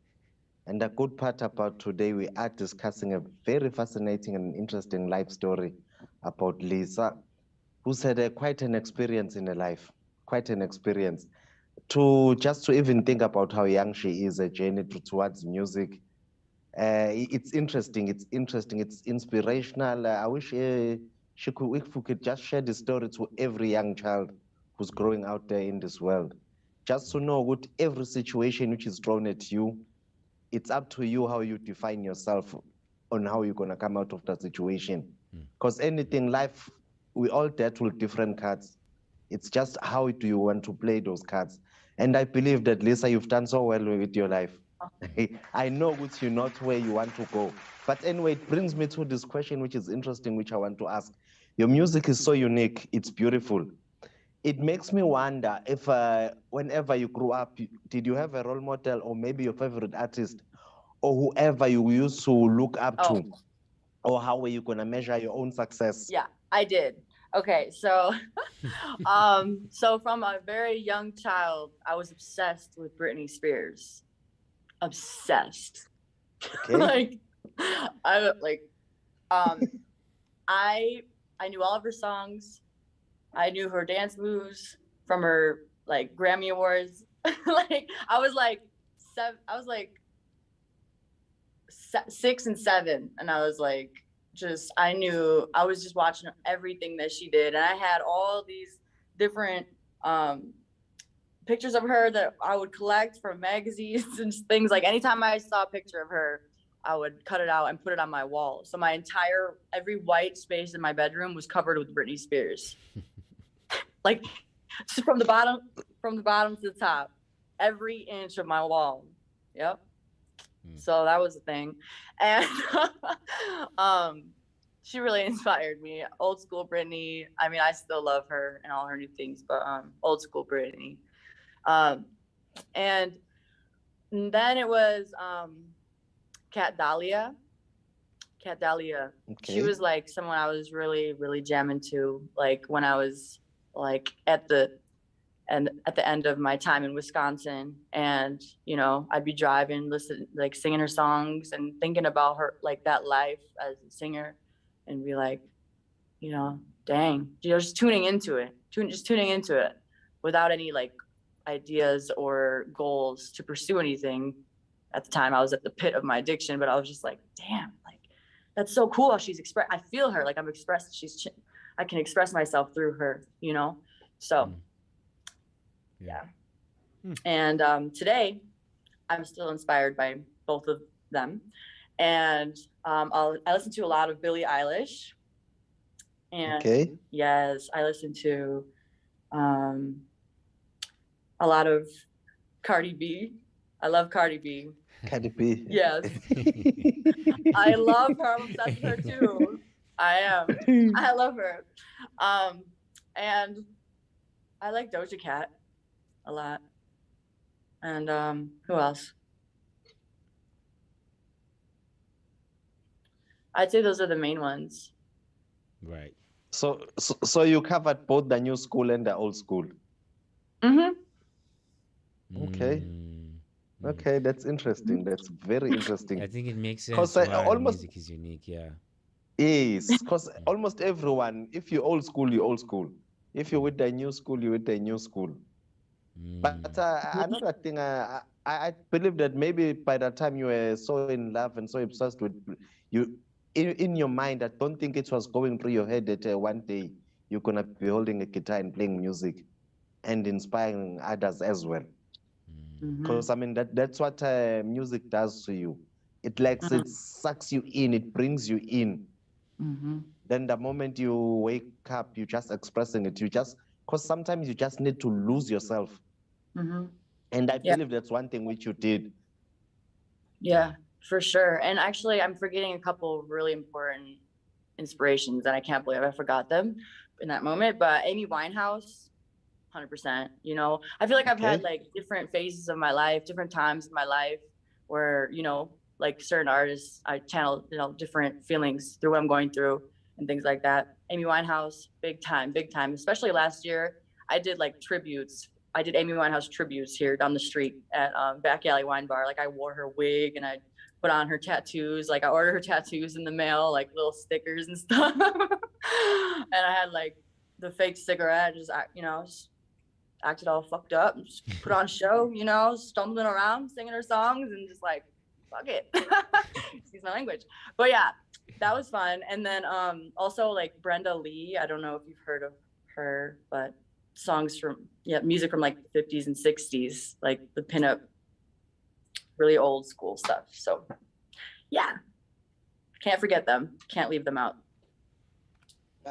And the good part about today, we are discussing a very fascinating and interesting life story about Lisa, who's had quite an experience in her life, quite an experience. To even think about how young she is, a journey towards music. It's interesting. It's interesting. It's inspirational. I wish she could, if we could just share the story to every young child who's growing out there in this world, just to know what every situation which is thrown at you, it's up to you how you define yourself on how you're gonna come out of that situation. Because anything life, we all dealt with different cards. It's just how do you want to play those cards. And I believe that Lisa, you've done so well with your life. I know which you're not where you want to go. But anyway, it brings me to this question, which is interesting, which I want to ask. Your music is so unique, it's beautiful. It makes me wonder if whenever you grew up, did you have a role model or maybe your favorite artist or whoever you used to look up to? Or how were you going to measure your own success? Yeah, I did. Okay, so so from a very young child, I was obsessed with Britney Spears. Obsessed. Okay. like I knew all of her songs. I knew her dance moves from her like Grammy Awards. I was like 6 and 7, and I was like, I was just watching everything that she did, and I had all these different pictures of her that I would collect from magazines and things. Like anytime I saw a picture of her, I would cut it out and put it on my wall. So every white space in my bedroom was covered with Britney Spears. Like from the bottom to the top, every inch of my wall. Yep. So that was a thing. And she really inspired me. Old school Britney. I mean, I still love her and all her new things, but old school Britney. And then it was Cat Dahlia. Okay. She was like someone I was really, really jamming to, like when I was like at the end of my time in Wisconsin, and I'd be driving, like singing her songs and thinking about her, like that life as a singer, and be like, dang, just tuning into it without any like ideas or goals to pursue anything. At the time I was at the pit of my addiction, but I was just like, damn, like that's so cool how she's I feel her, like I can express myself through her, so yeah. And today I'm still inspired by both of them, and I listen to a lot of Billie Eilish, and yes, I listen to a lot of Cardi B. I love Cardi B. Cardi B. Yes. I love her. I'm obsessed with her too. I am. I love her. And I like Doja Cat a lot. And who else? I'd say those are the main ones. Right. So you covered both the new school and the old school. Okay. Okay, that's interesting. That's very interesting. I think it makes sense why music is unique. Yeah. Yes, because almost everyone, if you're old school, you're old school. If you're with the new school, you're with the new school. But another thing, I believe that maybe by the time you were so in love and so obsessed with you, in your mind, I don't think it was going through your head that one day you're gonna be holding a guitar and playing music and inspiring others as well. Because I mean that's what music does to you. It it sucks you in, it brings you in. Then the moment you wake up, you're just expressing it. Because sometimes you just need to lose yourself. And I believe that's one thing which you did. Yeah, for sure. And actually, I'm forgetting a couple really important inspirations, and I can't believe I forgot them in that moment. But Amy Winehouse, 100%. I feel like I've had like different phases of my life, different times in my life where, like certain artists, I channel, different feelings through what I'm going through. and things like that. Amy Winehouse, big time, especially last year. I did like tributes. I did Amy Winehouse tributes here down the street at Back Alley Wine Bar. Like I wore her wig and I put on her tattoos. Like I ordered her tattoos in the mail, like little stickers and stuff. And I had like the fake cigarette, just acted all fucked up, and just put on a show, stumbling around, singing her songs, and just like, fuck it. Excuse my language. But yeah, that was fun. And then also like Brenda Lee, I don't know if you've heard of her, but music from like the 50s and 60s, like the pinup, really old school stuff. So yeah, can't forget them, can't leave them out.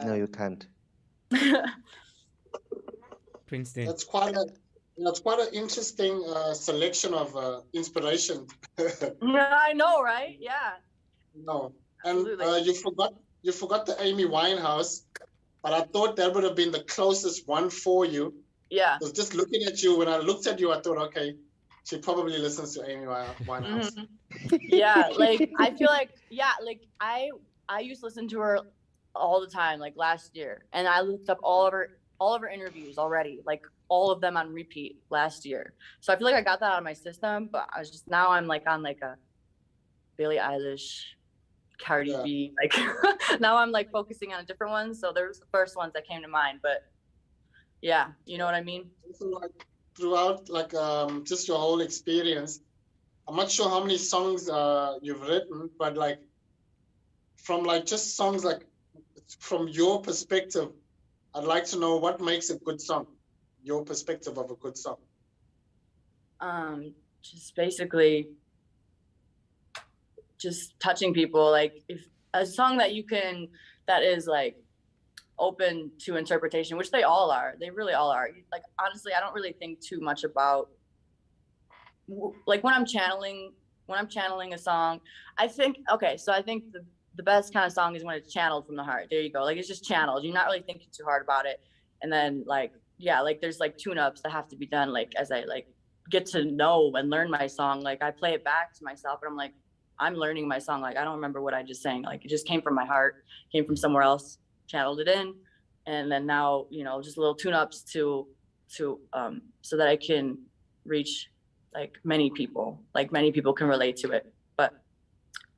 No, you can't. Princeton. That's quite an interesting selection of inspiration. I know, right? Yeah. No, and Absolutely. you forgot the Amy Winehouse, but I thought that would have been the closest one for you. Yeah. I was just looking at you. When I looked at you, I thought, okay, she probably listens to Amy Winehouse. Yeah, like I feel like, yeah, like I used to listen to her all the time, like last year, and I looked up all of her interviews already, like all of them on repeat last year. So I feel like I got that out of my system, but now I'm like on like a Billie Eilish, Cardi B, like now I'm like focusing on a different one. So there's the first ones that came to mind, but yeah, you know what I mean? So, like, throughout like just your whole experience, I'm not sure how many songs you've written, but like from like just songs, like from your perspective, I'd like to know what makes a good song, your perspective of a good song. Just basically just touching people, like if a song that is like open to interpretation, which they really all are. Like honestly, I don't really think too much about like when I'm channeling a song. I think the best kind of song is when it's channeled from the heart. There you go. Like it's just channeled. You're not really thinking too hard about it. And then like, yeah, like there's like tune-ups that have to be done. Like as I like get to know and learn my song, like I play it back to myself and I'm like, I'm learning my song. Like I don't remember what I just sang. Like it just came from my heart, came from somewhere else, channeled it in. And then now, just little tune-ups to so that I can reach like many people can relate to it. But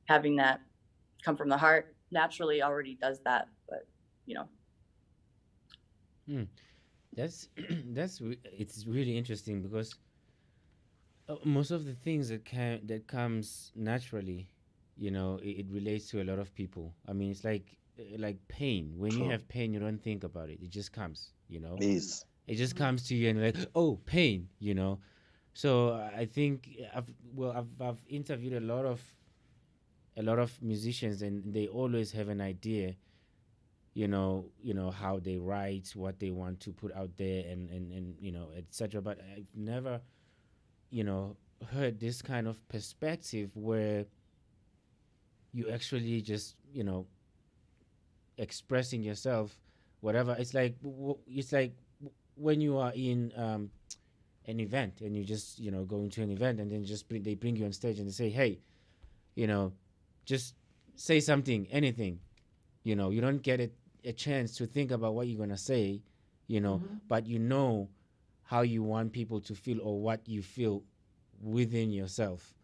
having that come from the heart naturally already does that, but That's it's really interesting because most of the things that comes naturally, it relates to a lot of people. I mean, it's like pain. When you have pain, you don't think about it; it just comes. Yes. It just comes to you, and you're like, oh, pain. So I think I've interviewed a lot of musicians, and they always have an idea. How they write, what they want to put out there, and etc. But I've never, heard this kind of perspective where you actually just, expressing yourself, whatever. It's like when you are in an event and you just, going to an event and then they bring you on stage and they say, hey, just say something, anything. You don't get a chance to think about what you're going to say, but how you want people to feel or what you feel within yourself.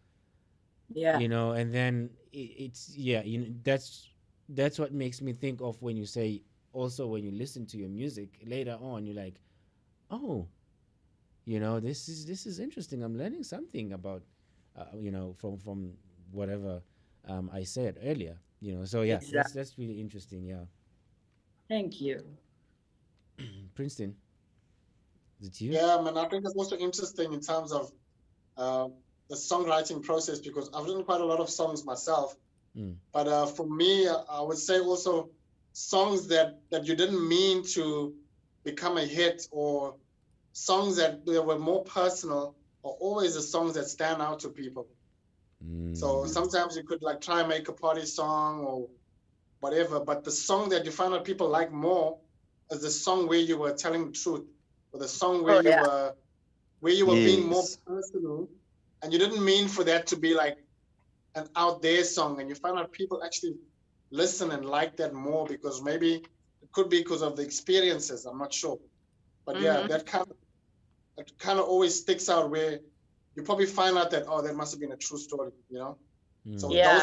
Yeah. And then that's what makes me think of when you say, also when you listen to your music later on, you're like, oh, this is interesting. I'm learning something about, from whatever I said earlier. So yeah, Exactly. that's really interesting. Yeah. Thank you. Princeton, is it you? Yeah, man, I think it's also interesting in terms of the songwriting process, because I've written quite a lot of songs myself. But for me, I would say also songs that you didn't mean to become a hit, or songs that were more personal, are always the songs that stand out to people. So sometimes you could like try and make a party song or whatever, but the song that you find out people like more is the song where you were telling the truth, or the song where you were being more personal, and you didn't mean for that to be like an out there song, and you find out people actually listen and like that more, because maybe it could be because of the experiences. I'm not sure, but yeah, that kind of always sticks out, where you probably find out that, oh, that must have been a true story, you know. So Yeah,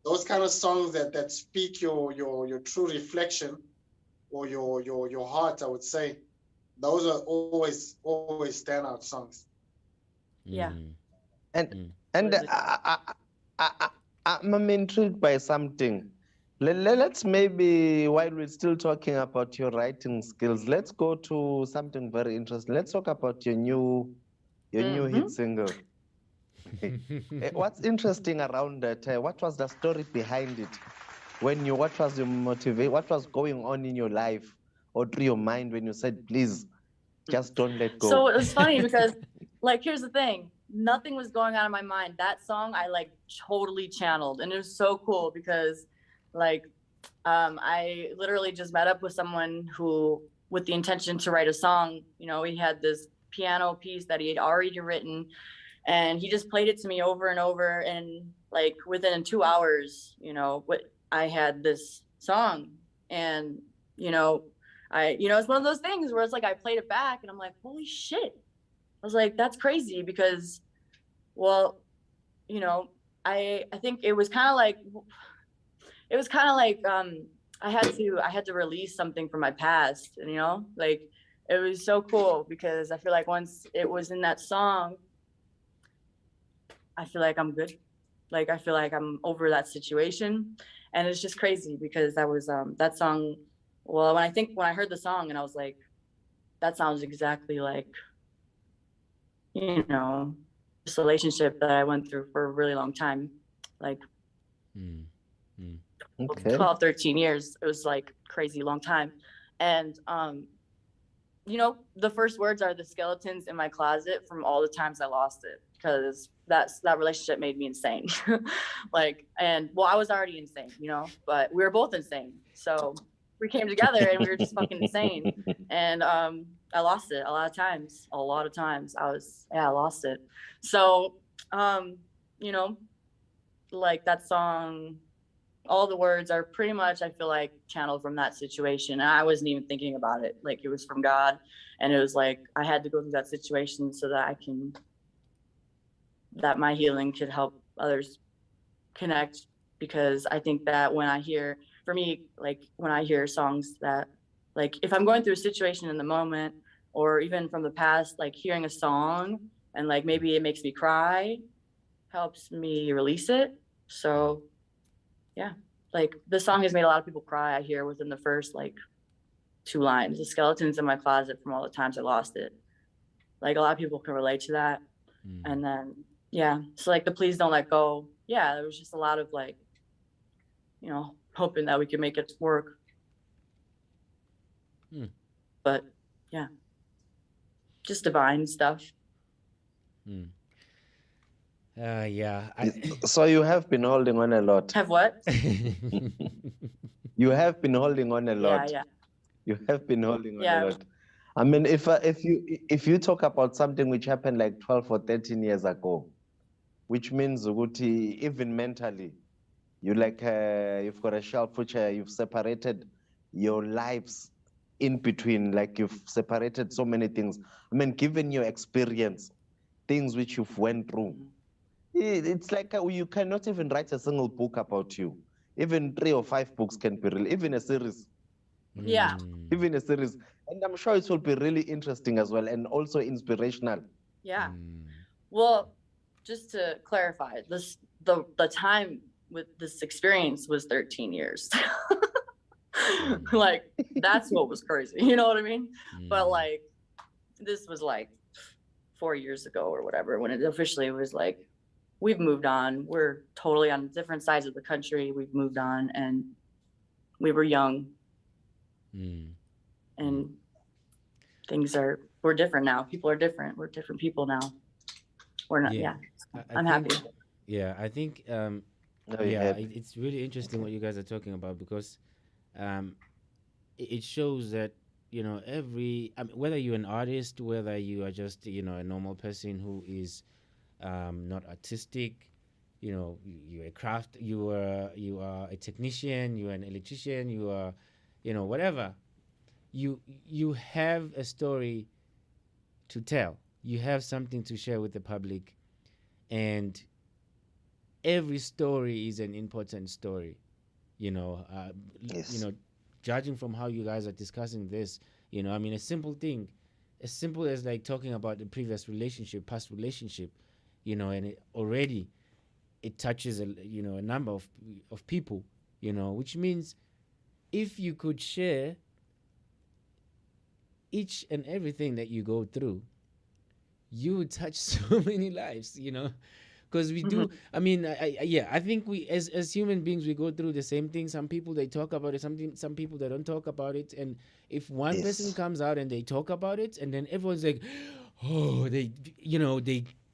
those kind of songs that speak your true reflection, or your heart, I would say, those are always standout songs. yeah. And I'm intrigued by something. Let's maybe, while we're still talking about your writing skills, let's go to something very interesting. Let's talk about your new hit single. What's interesting around that? What was the story behind it? What was your motivation? What was going on in your life or through your mind when you said, please, just don't let go? So it's funny because, like, here's the thing. Nothing was going on in my mind. That song I like totally channeled, and it was so cool because, like, I literally just met up with someone who, with the intention to write a song, you know, he had this piano piece that he had already written, and he just played it to me over and over, and like within 2 hours, you know, I had this song. And it's one of those things where it's like I played it back and I'm like, holy shit. I was like, that's crazy, because, well, you know, I think it was kind of like I had to release something from my past, and, you know, like, it was so cool because I feel like once it was in that song, I feel like I'm good. Like, I feel like I'm over that situation. And it's just crazy because that was that song. Well, when I heard the song, and I was like, that sounds exactly like, you know, this relationship that I went through for a really long time, like Okay. 12, 13 years. It was like crazy long time. And, you know, the first words are the skeletons in my closet from all the times I lost it, because that relationship made me insane. Like, and well, I was already insane, you know, but we were both insane. So we came together and we were just fucking insane. And I lost it a lot of times. I lost it. So, you know, like, that song, all the words are pretty much, I feel like, channeled from that situation. And I wasn't even thinking about it. Like, it was from God. And it was like, I had to go through that situation so that that my healing could help others connect. Because I think that when I hear songs that, like, if I'm going through a situation in the moment, or even from the past, like, hearing a song and, like, maybe it makes me cry, helps me release it. So yeah, like, the song has made a lot of people cry, I hear, within the first, like, 2 lines. The skeletons in my closet from all the times I lost it. Like, a lot of people can relate to that. And then, yeah, so, like, the please don't let go. Yeah, there was just a lot of, like, you know, hoping that we could make it work. But yeah, just divine stuff. Yeah. So you have been holding on a lot. Have what? You have been holding on a lot. Yeah. You have been holding on a lot. I mean, if you talk about something which happened like 12 or 13 years ago, which means Uguti, even mentally, you like you've got a shelf which you've separated your lives in between, like you've separated so many things. I mean, given your experience, things which you've went through, it's like you cannot even write a single book about you. Even 3 or 5 books can be real, even a series. Yeah. Even a series. And I'm sure it will be really interesting as well, and also inspirational. Yeah. Well, just to clarify, the time with this experience was 13 years. Like, that's what was crazy. You know what I mean? But, like, this was like 4 years ago or whatever, when it officially was like, we've moved on. We're totally on different sides of the country. We've moved on, and we were young. And we're different now. People are different. We're different people now. We're not. Yeah. I'm happy. Yeah, I think it's really interesting what you guys are talking about, because it shows that, you know, whether you're an artist, whether you are just, you know, a normal person who is not artistic, you're a craft, you are a technician, you are an electrician, you are, whatever. You have a story to tell. You have something to share with the public, and every story is an important story. Yes. Judging from how you guys are discussing this, a simple thing, as simple as like talking about the previous relationship, past relationship, and it touches a number of people, which means if you could share each and everything that you go through, you would touch so many lives, because we do. I mean, I think we as human beings, we go through the same thing. Some people, they talk about it, some people, they don't talk about it. And if one person Yes. comes out and they talk about it, and then everyone's like, oh, they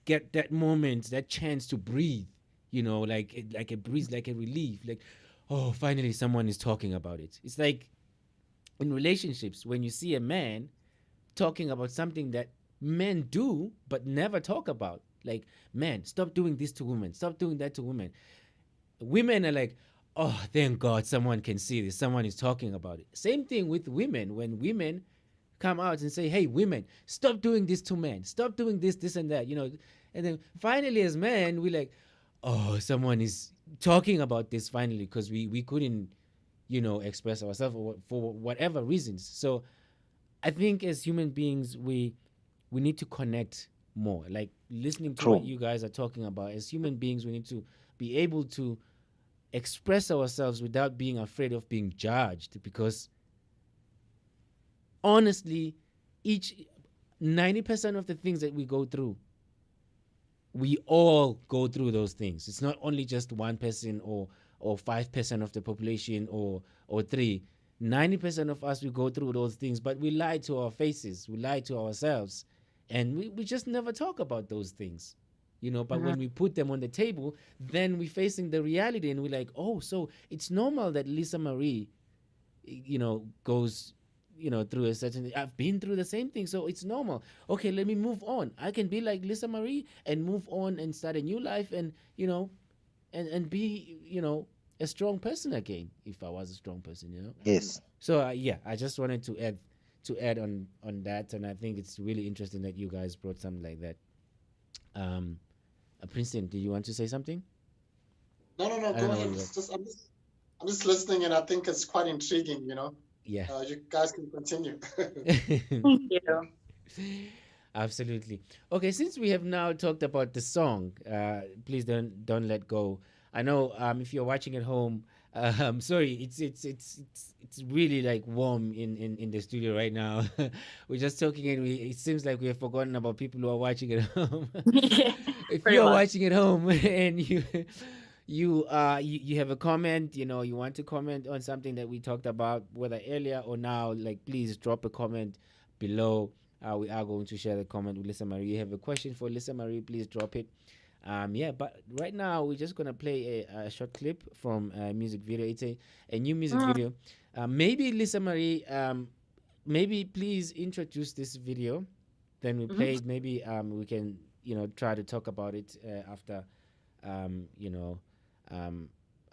get that moment, that chance to breathe, like a breeze, like a relief, like, oh, finally someone is talking about it. It's like in relationships, when you see a man talking about something that men do but never talk about, like, man, stop doing this to women, stop doing that to women. Women are like, oh, thank God someone can see this, someone is talking about it. Same thing with women. When women come out and say, hey, women, stop doing this to men, stop doing this and that, and then finally as men, we're like, oh, someone is talking about this finally, because we couldn't express ourselves for whatever reasons. So I think as human beings, we need to connect more. Like listening to what True. you guys are talking about, as human beings, we need to be able to express ourselves without being afraid of being judged. Because honestly, each 90% of the things that we go through, we all go through those things. It's not only just one person or 5% of the population or 3. 90% of us, we go through those things, but we lie to our faces, we lie to ourselves, and we just never talk about those things. But when we put them on the table, then we're facing the reality, and we're like, oh, so it's normal that Lisa Marie goes through a certain, I've been through the same thing, so it's normal. Okay, let me move on. I can be like Lisa Marie and move on and start a new life, and and be a strong person again, if I was a strong person. Yes. So I just wanted to add on that, and I think it's really interesting that you guys brought something like that. Princeton, do you want to say something? No, I go don't know what ahead. you got. I'm just listening, and I think it's quite intriguing. Yeah. You guys can continue. Thank you. Absolutely. Okay, since we have now talked about the song, please don't let go. I know if you're watching at home, sorry, it's really like warm in the studio right now. We're just talking, and it seems like we have forgotten about people who are watching at home. Yeah, If pretty you're much. watching at home and you have a comment, you want to comment on something that we talked about, whether earlier or now, like, please drop a comment below. We are going to share the comment with Lisa Marie. You have a question for Lisa Marie, please drop it. But right now we're just gonna play a short clip from a music video. It's a new music video. Maybe Lisa Marie, maybe please introduce this video, then we play it. Maybe we can try to talk about it after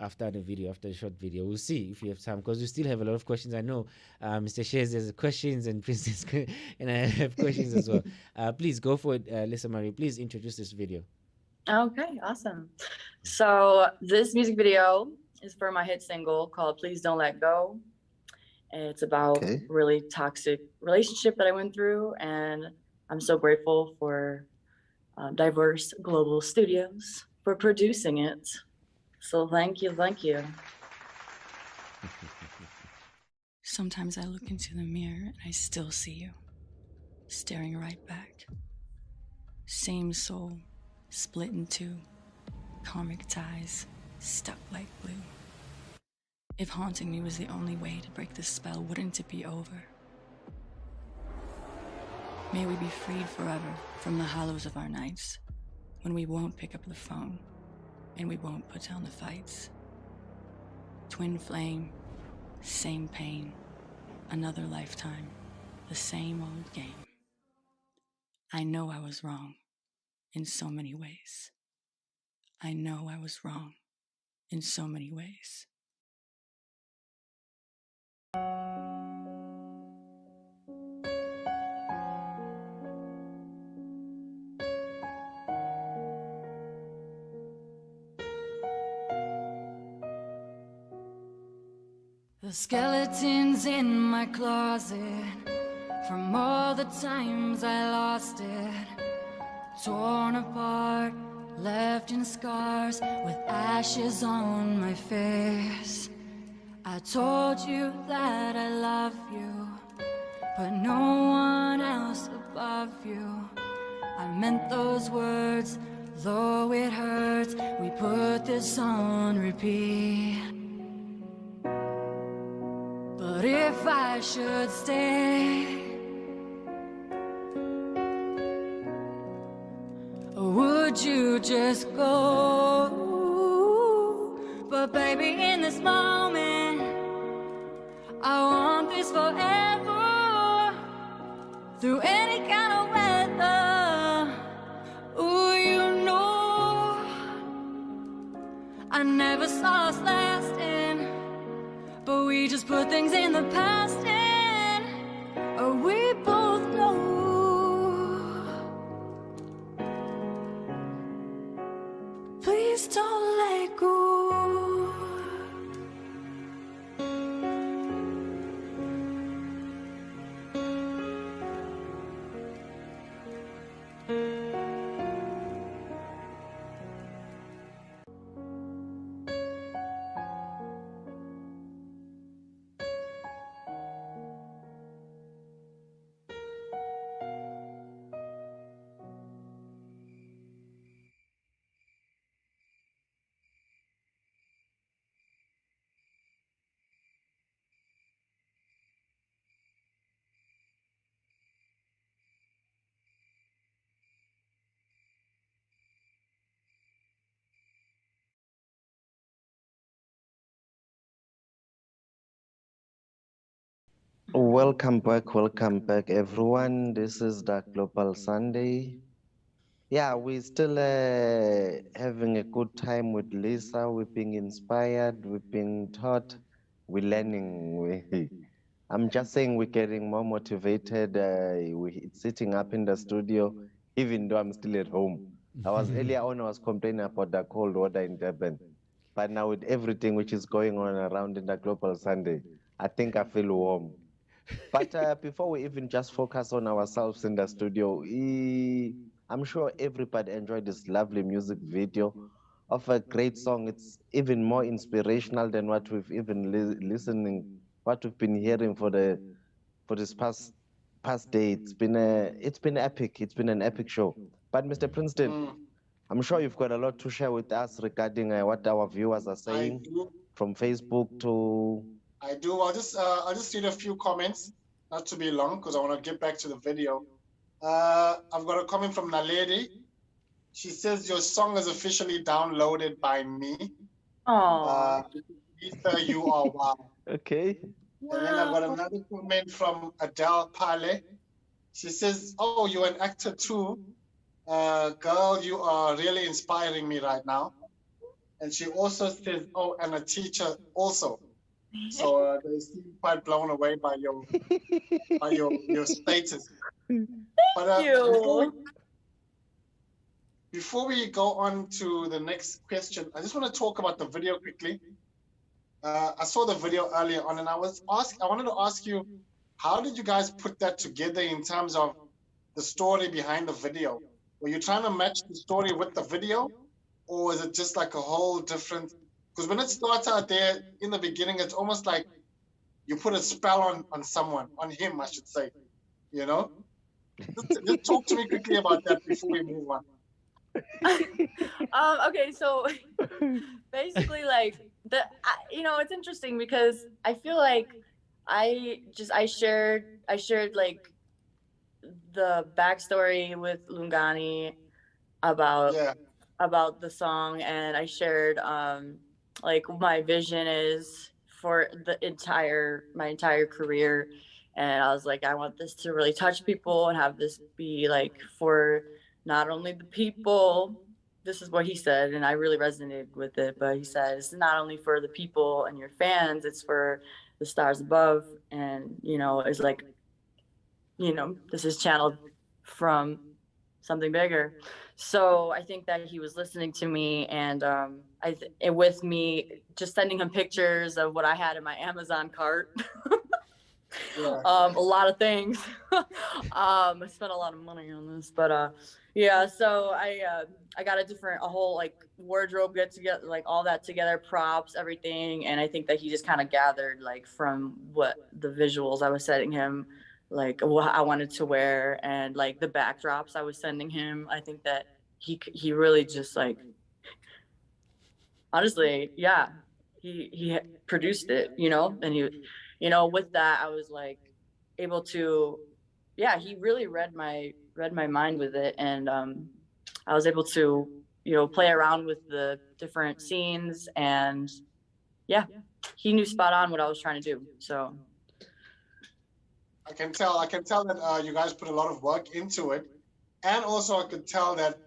after the video, after the short video. We'll see if we have time, because we still have a lot of questions. I know Mr. Shares has questions, and Princess and I have questions as well. Please go for it, Lisa Marie. Please introduce this video. Okay, awesome. So this music video is for my hit single called Please Don't Let Go. It's about Okay. really toxic relationship that I went through, and I'm so grateful for Diverse Global Studios for producing it. So thank you. Sometimes I look into the mirror and I still see you, staring right back. Same soul, split in two, karmic ties, stuck like glue. If haunting me was the only way to break the spell, wouldn't it be over? May we be freed forever from the hollows of our nights, when we won't pick up the phone and we won't put down the fights. Twin flame, same pain, another lifetime, the same old game. I know I was wrong in so many ways. I know I was wrong in so many ways. The skeletons in my closet from all the times I lost it, torn apart, left in scars with ashes on my face. I told you that I love you, but no one else above you. I meant those words, though it hurts. We put this on repeat. But if I should stay, would you just go? But baby, in this moment, I want this forever. Through any kind of weather. Ooh, you know, I never saw us lasting, but we just put things in the past and we both know. Please don't let go. Welcome back, everyone. This is the Global Sunday. Yeah, we're still having a good time with Lisa. We're being inspired, we're being taught, we're learning. I'm just saying we're getting more motivated. We're sitting up in the studio, even though I'm still at home. I was earlier on, I was complaining about the cold weather in Durban. But now with everything which is going on around in the Global Sunday, I think I feel warm. But before we even just focus on ourselves in the studio, I'm sure everybody enjoyed this lovely music video of a great song. It's even more inspirational than what we've even what we've been hearing for this past day. It's been epic. It's been an epic show. But Mr. Princeton, I'm sure you've got a lot to share with us regarding what our viewers are saying from Facebook to. I do. I'll just read a few comments, not to be long, because I want to get back to the video. I've got a comment from Naledi. She says your song is officially downloaded by me. Aww. Lisa, you are wow. Okay. And then I've got another comment from Adele Pale. She says, "Oh, you're an actor too, girl. You are really inspiring me right now." And she also says, "Oh, and a teacher also." So they seem quite blown away by your status. But before we go on to the next question, I just want to talk about the video quickly. I saw the video earlier on, and I wanted to ask you, how did you guys put that together in terms of the story behind the video? Were you trying to match the story with the video, or was it just like a whole different? Because when it starts out there in the beginning, it's almost like you put a spell on someone, on him, I should say. You know, just talk to me quickly about that before we move on. Okay, so basically, like it's interesting because I feel like I shared like the backstory with Lungani about the song, and I shared like my vision is for my entire career, and I was like, I want this to really touch people and have this be like for not only the people this is what he said, and I really resonated with it. But he said it's not only for the people and your fans, it's for the stars above, and it's like, this is channeled from something bigger. So I think that he was listening to me, and and with me just sending him pictures of what I had in my Amazon cart. Yeah. A lot of things. I spent a lot of money on this, but yeah. So I got a whole like wardrobe get together, like all that together, props, everything, and I think that he just kind of gathered like from what the visuals I was setting him, like what I wanted to wear, and like the backdrops I was sending him. I think that he really just like, honestly, yeah, he produced it, and he, with that, I was like able to, yeah, he really read my mind with it, and I was able to, play around with the different scenes, and yeah, he knew spot on what I was trying to do. So I can tell that you guys put a lot of work into it, and also I could tell that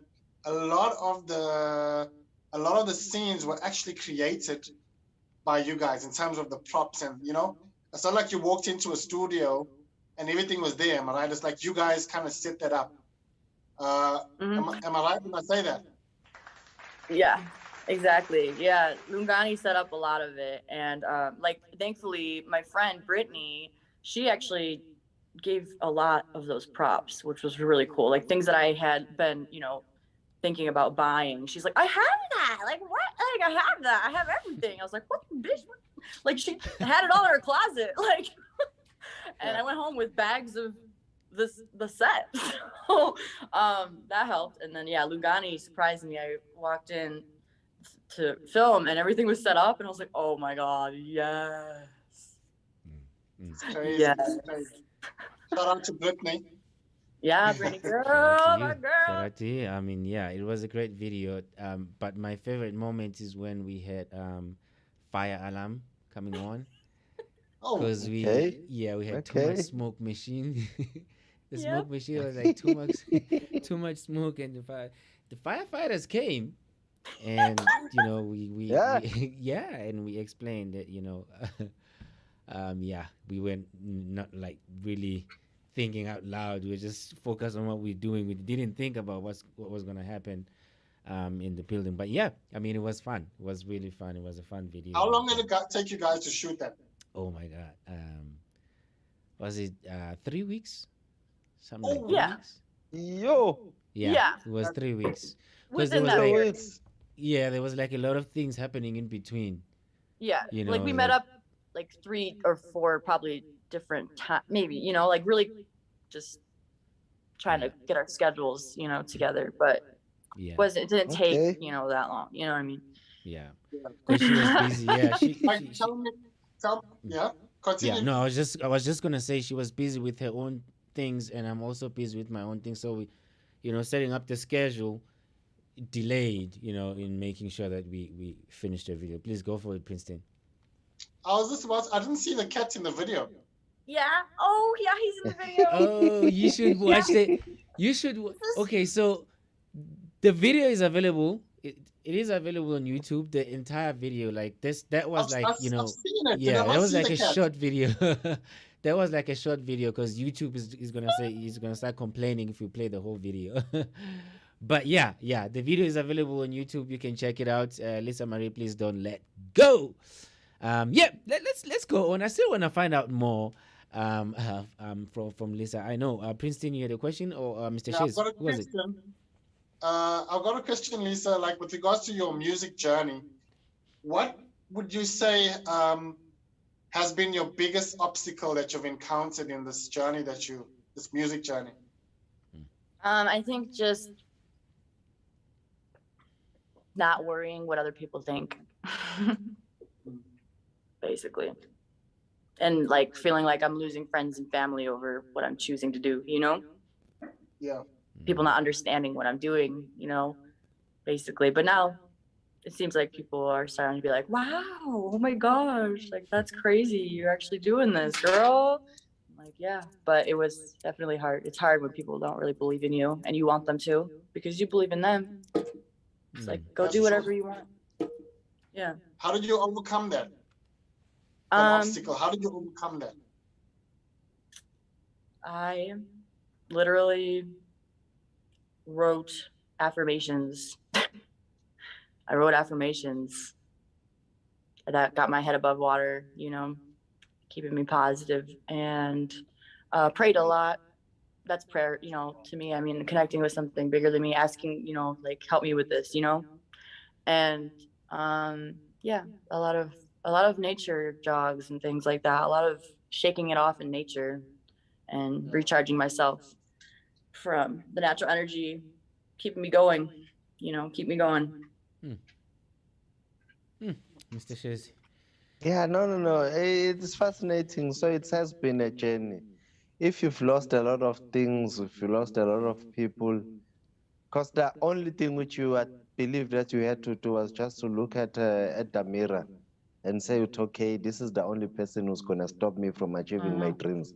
a lot of the scenes were actually created by you guys in terms of the props, and it's not like you walked into a studio and everything was there. Am I right? It's like you guys kind of set that up. Am I right when I say that? yeah, exactly. Yeah, Lungani set up a lot of it, and like thankfully my friend Brittany, she actually gave a lot of those props, which was really cool. Like things that I had been, thinking about buying. She's like, I have that. Like what? Like I have that. I have everything. I was like, what, bitch? Like she had it all in her closet. Like, and I went home with bags of the set. So that helped. And then yeah, Lungani surprised me. I walked in to film and everything was set up, and I was like, oh my god, yes. It's crazy. Yes. It's crazy. Shout out to Brittany. Yeah, Brittany girl, my girl. Shout out to you. I mean, yeah, it was a great video. But my favorite moment is when we had fire alarm coming on. Oh, Because we had too much smoke machine. The smoke machine was like too much smoke, and the firefighters came, and we and we explained that we were not like really thinking out loud. We were just focused on what we're doing. We didn't think about what was gonna happen in the building. But yeah, I mean, it was fun. It was really fun. It was a fun video. how long did it take you guys to shoot that? Oh my god. Was it 3 weeks? Something Oh, like 3 yeah. weeks? Yo. Yeah. It was 3 weeks. Within there that was like, period. there was like a lot of things happening in between. Yeah, You like know, we met like- up like 3 or 4 probably different times, maybe, like really just trying to get our schedules, together. But Yeah. it didn't take, Okay. that long. You know what I mean? Yeah. Because she was busy. Yeah. Like, tell me, continue. Yeah, no, I was just gonna say she was busy with her own things, and I'm also busy with my own things. So we, setting up the schedule delayed, in making sure that we finished the video. Please go for it, Princeton. I didn't see the cat in the video. Yeah. Oh, yeah, he's in the video. Oh, you should watch it. You should. Okay, so the video is available. It is available on YouTube. The entire video, like this, that was I've like seen it. Did I yeah, not that was see like the a cat? short video. That was like a short video because YouTube is gonna start complaining if we play the whole video. But yeah, the video is available on YouTube. You can check it out. Lisa Marie, please don't let go. Let's go on. I still want to find out more from Lisa. I know Princeton, you had a question, or Mr. Yeah, Shiz? I've got a Who was it? question. I've got a question, Lisa. Like with regards to your music journey, what would you say has been your biggest obstacle that you've encountered in this journey this music journey? I think just not worrying what other people think, basically, and like feeling like I'm losing friends and family over what I'm choosing to do. Yeah. People not understanding what I'm doing. Basically. But now it seems like people are starting to be like, wow, oh my gosh, like that's crazy. You're actually doing this, girl. I'm like, yeah, but it was definitely hard. It's hard when people don't really believe in you and you want them to because you believe in them. It's like, go That's do true. whatever you want. Yeah. How did you overcome that Um, obstacle? How did you overcome that? I literally wrote affirmations. I wrote affirmations that got my head above water, you know, keeping me positive, and prayed a lot. That's prayer, you know, to me. I mean, connecting with something bigger than me, asking, you know, like, help me with this, you know. And yeah, a lot of nature jogs and things like that. A lot of shaking it off in nature and recharging myself from the natural energy, keeping me going, you know, keep me going. Mr. Shazi. Yeah, no. It's fascinating. So it has been a journey. If you've lost a lot of things, if you lost a lot of people, because the only thing which you had believed that you had to do was just to look at the mirror and say, okay, this is the only person who's gonna stop me from achieving my dreams.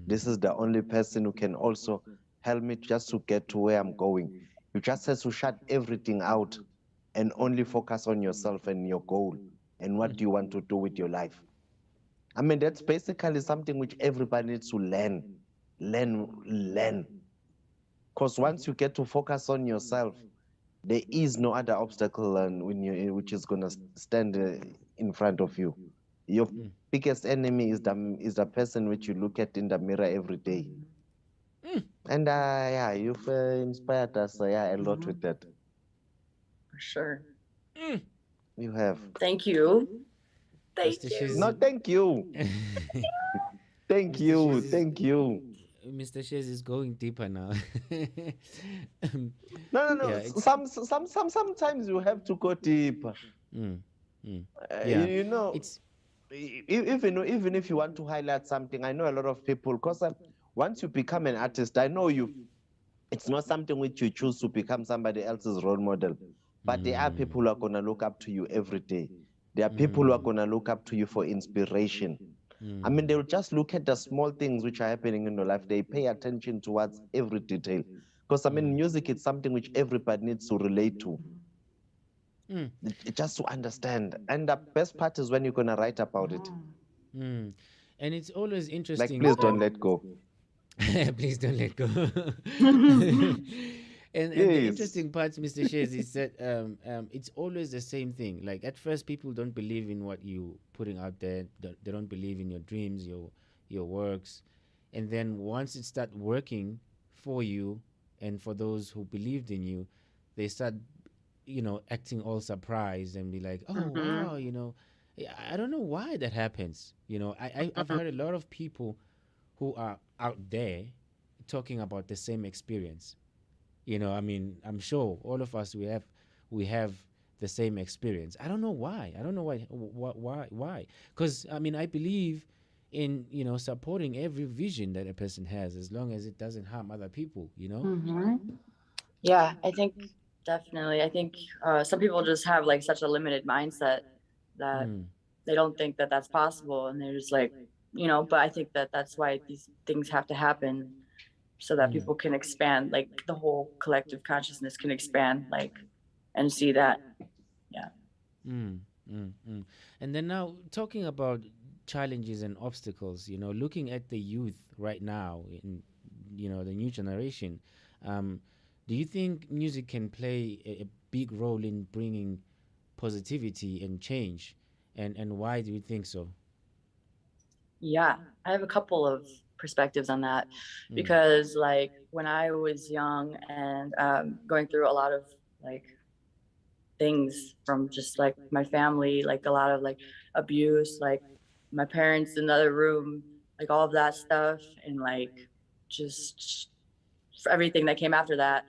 This is the only person who can also help me just to get to where I'm going. You just have to shut everything out and only focus on yourself and your goal and what do you want to do with your life. I mean, that's basically something which everybody needs to learn. Because once you get to focus on yourself, there is no other obstacle and which is gonna stand in front of you. Your biggest enemy is the person which you look at in the mirror every day. And yeah, you've inspired us a lot with that. For sure. You have. Thank you. Thank Mr. you. Shazi. No, thank you. Thank Mr. you. Shazi is- Thank you. Mr. Shazi is going deeper now. No. Yeah, it's Sometimes you have to go deeper. mm, yeah. You know, It's even if you want to highlight something, I know a lot of people, because once you become an artist, I know it's not something which you choose to become somebody else's role model, but there are people who are going to look up to you every day. There are people who are going to look up to you for inspiration. I mean, they'll just look at the small things which are happening in your life. They pay attention towards every detail, because I mean, music is something which everybody needs to relate to. Just to understand. And the best part is when you're going to write about it. and it's always Like, interesting. please don't let go. Please don't let go. And the Yes. interesting part, Mr. Shares, is that it's always the same thing. Like, at first, people don't believe in what you putting out there. They don't believe in your dreams, your works, and then once it start working for you and for those who believed in you, they start, acting all surprised and be like, "Oh wow," I don't know why that happens. I've heard a lot of people who are out there talking about the same experience. I mean, I'm sure all of us we have the same experience. I don't know why. I don't know why. Because I mean, I believe in supporting every vision that a person has, as long as it doesn't harm other people. Yeah, I think definitely. I think some people just have like such a limited mindset that they don't think that that's possible, and they're just like, But I think that that's why these things have to happen, so that people can expand, like the whole collective consciousness can expand, like, and see that. Yeah. And then now, talking about challenges and obstacles, looking at the youth right now in the new generation, do you think music can play a big role in bringing positivity and change, and why do you think so? Yeah, I have a couple of perspectives on that, because like when I was young and going through a lot of like things from just like my family, like a lot of like abuse, like my parents in the other room, like all of that stuff, and like just for everything that came after that.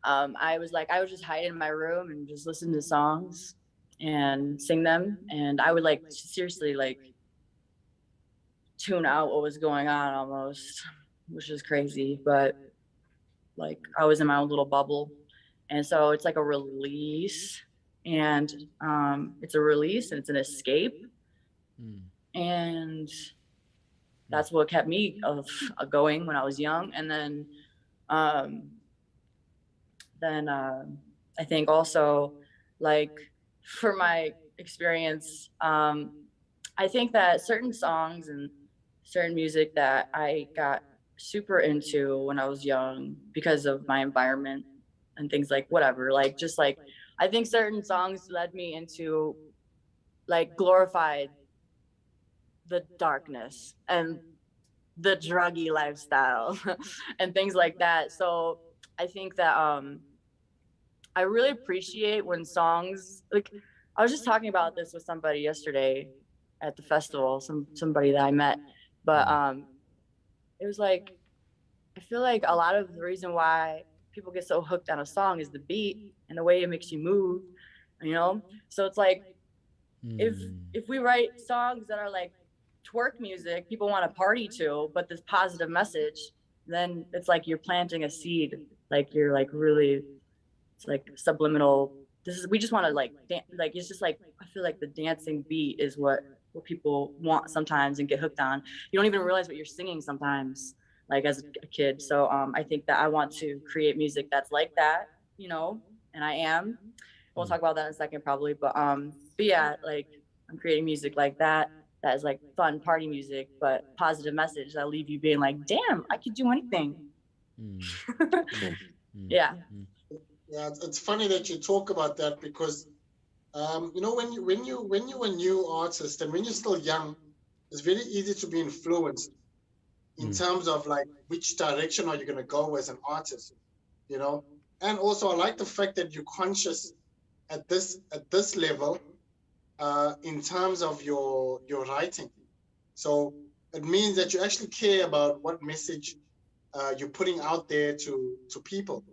I would just hide in my room and just listen to songs and sing them, and I would like seriously like tune out what was going on almost, which is crazy, but like I was in my own little bubble. And so it's like a release, and it's a release and it's an escape. And that's what kept me going when I was young. And then I think also, like, for my experience, I think that certain songs and certain music that I got super into when I was young because of my environment and things like whatever, like just like I think certain songs led me into like glorified the darkness and the druggy lifestyle and things like that. So I think that I really appreciate when songs like I was just talking about this with somebody yesterday at the festival, somebody that I met. But it was like I feel like a lot of the reason why people get so hooked on a song is the beat and the way it makes you move, you know? So it's like if we write songs that are like twerk music, people want to party to, but this positive message, then it's like you're planting a seed. Like you're like really, it's like subliminal. This is we just want to like like it's just like I feel like the dancing beat is what people want sometimes and get hooked on. You don't even realize what you're singing sometimes, like as a kid. So I think that I want to create music that's like that, you know, and I am. We'll talk about that in a second probably, but yeah, like I'm creating music like that. That is like fun party music, but positive message that leave you being like, damn, I could do anything. Yeah. Yeah, it's funny that you talk about that because, you know, when you're a new artist and when you're still young, it's very easy to be influenced in terms of like which direction are you going to go as an artist, you know. And also, I like the fact that you're conscious at this level in terms of your writing. So it means that you actually care about what message you're putting out there to people,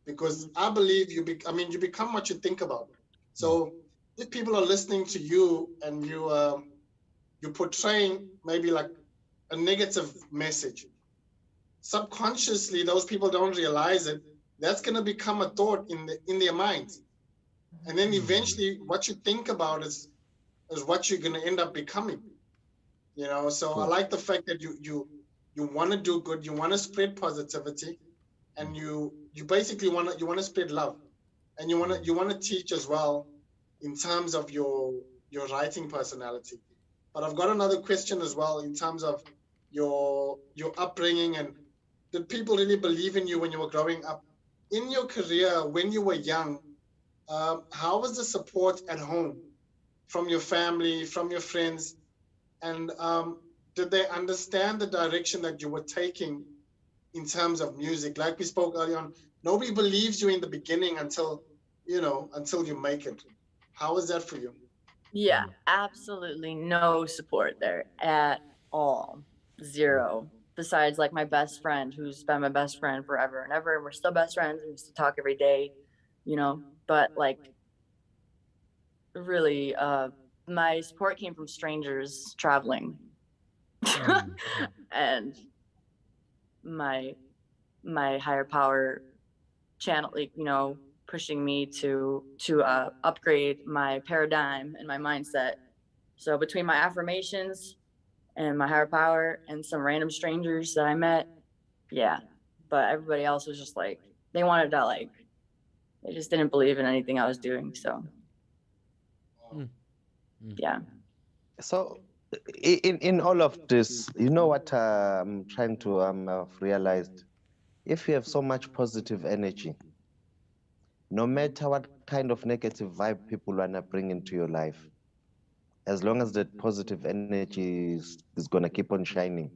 because I believe you become what you think about. So if people are listening to you and you're portraying maybe like a negative message, subconsciously those people don't realize it. That's going to become a thought in their minds, and then eventually what you think about is what you're going to end up becoming. You know, so I like the fact that you want to do good, you want to spread positivity, and you basically want to spread love, and you want to teach as well in terms of your writing personality. But I've got another question as well in terms of your upbringing, and did people really believe in you when you were growing up in your career when you were young? How was the support at home from your family, from your friends, and did they understand the direction that you were taking in terms of music? Like we spoke earlier on, nobody believes you in the beginning until you make it. How is that for you? Yeah, absolutely no support there at all. Zero. Besides like my best friend who's been my best friend forever and ever. We're still best friends. We used to talk every day, you know, but like really my support came from strangers traveling. And my higher power channel, like, you know, pushing me to upgrade my paradigm and my mindset. So between my affirmations and my higher power and some random strangers that I met, yeah. But everybody else was just like they wanted to like they just didn't believe in anything I was doing. So yeah. So, in all of this, you know what I'm trying to have realized? If you have so much positive energy, no matter what kind of negative vibe people wanna bring into your life, as long as that positive energy is gonna keep on shining,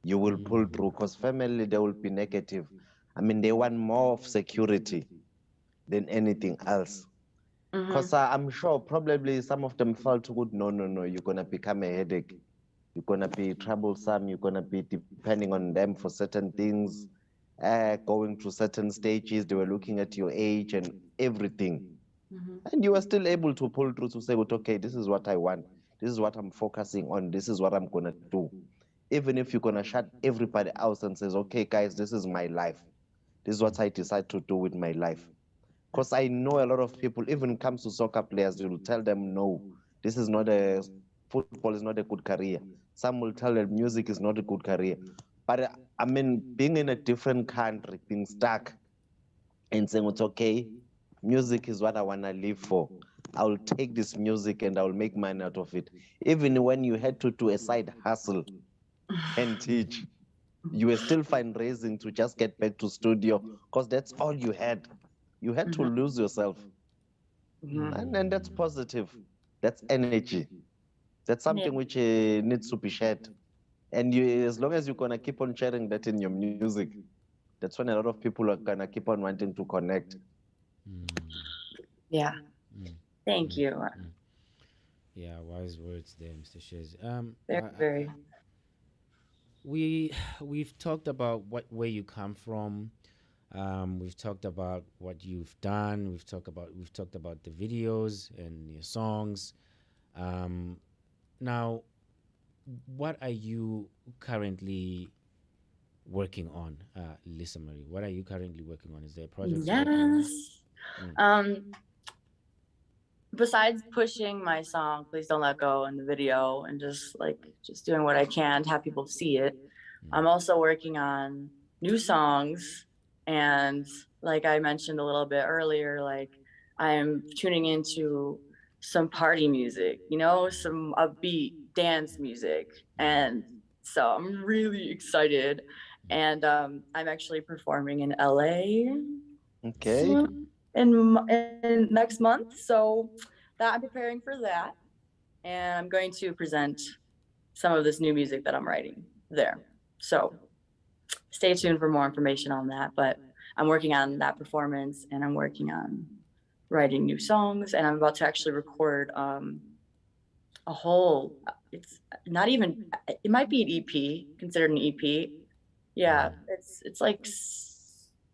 you will pull through. Because family, they will be negative. I mean, they want more of security than anything else. Because I'm sure probably some of them felt good. No, you're gonna become a headache. You're gonna be troublesome. You're gonna be depending on them for certain things, going through certain stages. They were looking at your age and everything, and you were still able to pull through to say, okay, this is what I want. This is what I'm focusing on. This is what I'm gonna do. Even if you're gonna shut everybody else and says, okay, guys, this is my life. This is what I decide to do with my life. Because I know a lot of people, even comes to soccer players, they will tell them, no, this is not football is not a good career. Some will tell them music is not a good career. But I mean, being in a different country, being stuck and saying, it's okay, music is what I want to live for. I will take this music and I will make money out of it. Even when you had to do a side hustle and teach, you were still fundraising to just get back to studio because that's all you had. You had to lose yourself. And that's positive. That's energy. That's something which needs to be shared. And you, as long as you're going to keep on sharing that in your music, that's when a lot of people are going to keep on wanting to connect. Yeah. Thank you. Yeah, wise words there, Mr. Shez. Very. We've talked about where you come from. We've talked about what you've done. We've talked about the videos and your songs. Now, what are you currently working on, Lisa Marie? What are you currently working on? Is there a project? Yes. Besides pushing my song "Please Don't Let Go" in the video and just doing what I can to have people see it, I'm also working on new songs. And like I mentioned a little bit earlier, like I'm tuning into some party music, some upbeat dance music. And so I'm really excited. And I'm actually performing in LA. Okay. In next month. So that I'm preparing for that. And I'm going to present some of this new music that I'm writing there. So stay tuned for more information on that. But I'm working on that performance and I'm working on writing new songs. And I'm about to actually record a whole, it's not even, it might be an EP, considered an EP. Yeah, it's like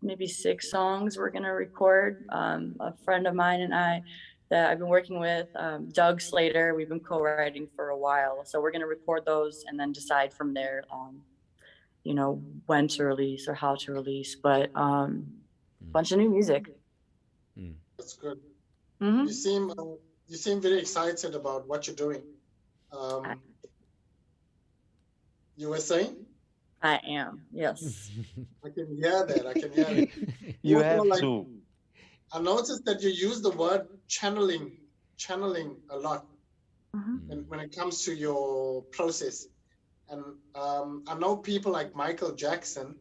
maybe 6 songs we're gonna record. A friend of mine and I that I've been working with, Doug Slater, we've been co-writing for a while. So we're gonna record those and then decide from there, when to release or how to release. But bunch of new music. That's good. You seem very excited about what you're doing. You were saying? I am, yes. I can hear that. I can hear it. You have to. I noticed that you use the word channeling a lot when it comes to your process. And I know people like Michael Jackson.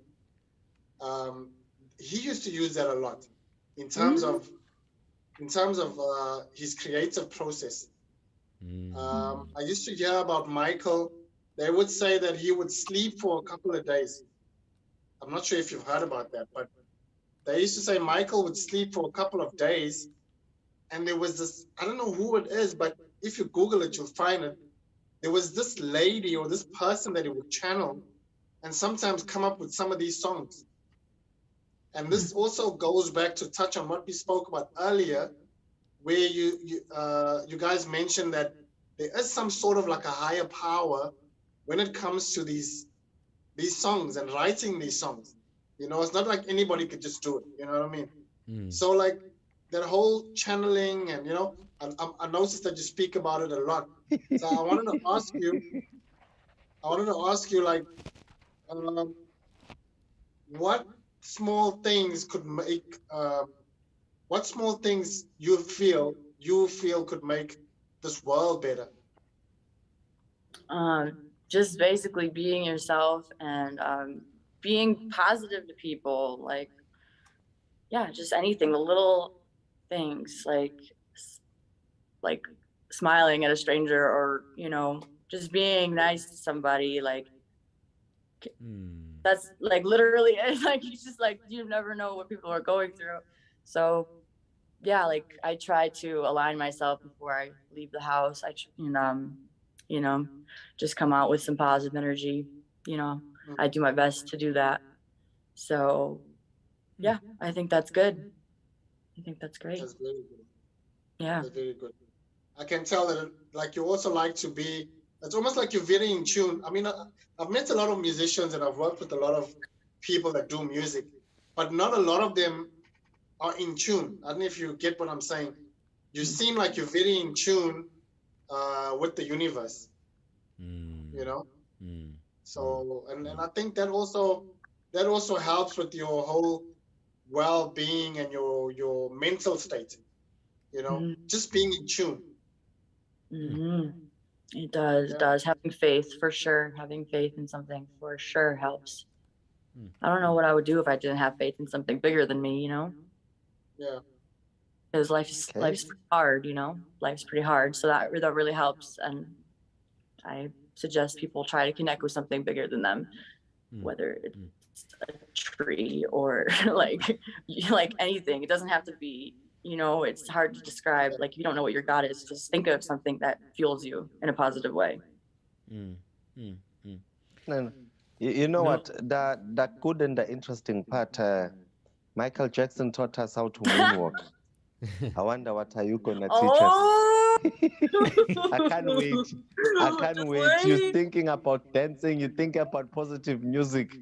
He used to use that a lot in terms of his creative process. I used to hear about Michael. They would say that he would sleep for a couple of days. I'm not sure if you've heard about that, but they used to say Michael would sleep for a couple of days. And there was this, I don't know who it is, but if you Google it, you'll find it. There was this lady or this person that he would channel and sometimes come up with some of these songs. And this also goes back to touch on what we spoke about earlier, where you guys mentioned that there is some sort of like a higher power when it comes to these songs and writing these songs. It's not like anybody could just do it. You know what I mean? So like that whole channeling and, I noticed that you speak about it a lot. So I wanted to ask you like, what small things could make, what small things you feel could make this world better? Just basically being yourself and being positive to people, like, yeah, just anything, the little things, like smiling at a stranger or, just being nice to somebody, like, that's like literally, like, it's just like, you never know what people are going through. So yeah, like I try to align myself before I leave the house. Just come out with some positive energy. I do my best to do that. So yeah, I think that's good. I think that's great. That's very good. Yeah. That's very good. I can tell that like you also like to be, it's almost like you're very in tune. I mean, I've met a lot of musicians and I've worked with a lot of people that do music, but not a lot of them are in tune. I don't know if you get what I'm saying. You seem like you're very in tune with the universe, So, and I think that also helps with your whole well-being and your mental state. You know, just being in tune. It does. Yeah. It does. Having faith, for sure. Having faith in something for sure helps. I don't know what I would do if I didn't have faith in something bigger than me, you know? Yeah. Because life's pretty hard, you know? Life's pretty hard. So that really helps. And I suggest people try to connect with something bigger than them, whether it's a tree or like anything. It doesn't have to be, you know, it's hard to describe. Like, if you don't know what your God is, just think of something that fuels you in a positive way. No. You know what? The good and the interesting part, Michael Jackson taught us how to moonwalk. I wonder what are you gonna teach us? I can't wait. I can't wait. You're thinking about dancing, you think about positive music,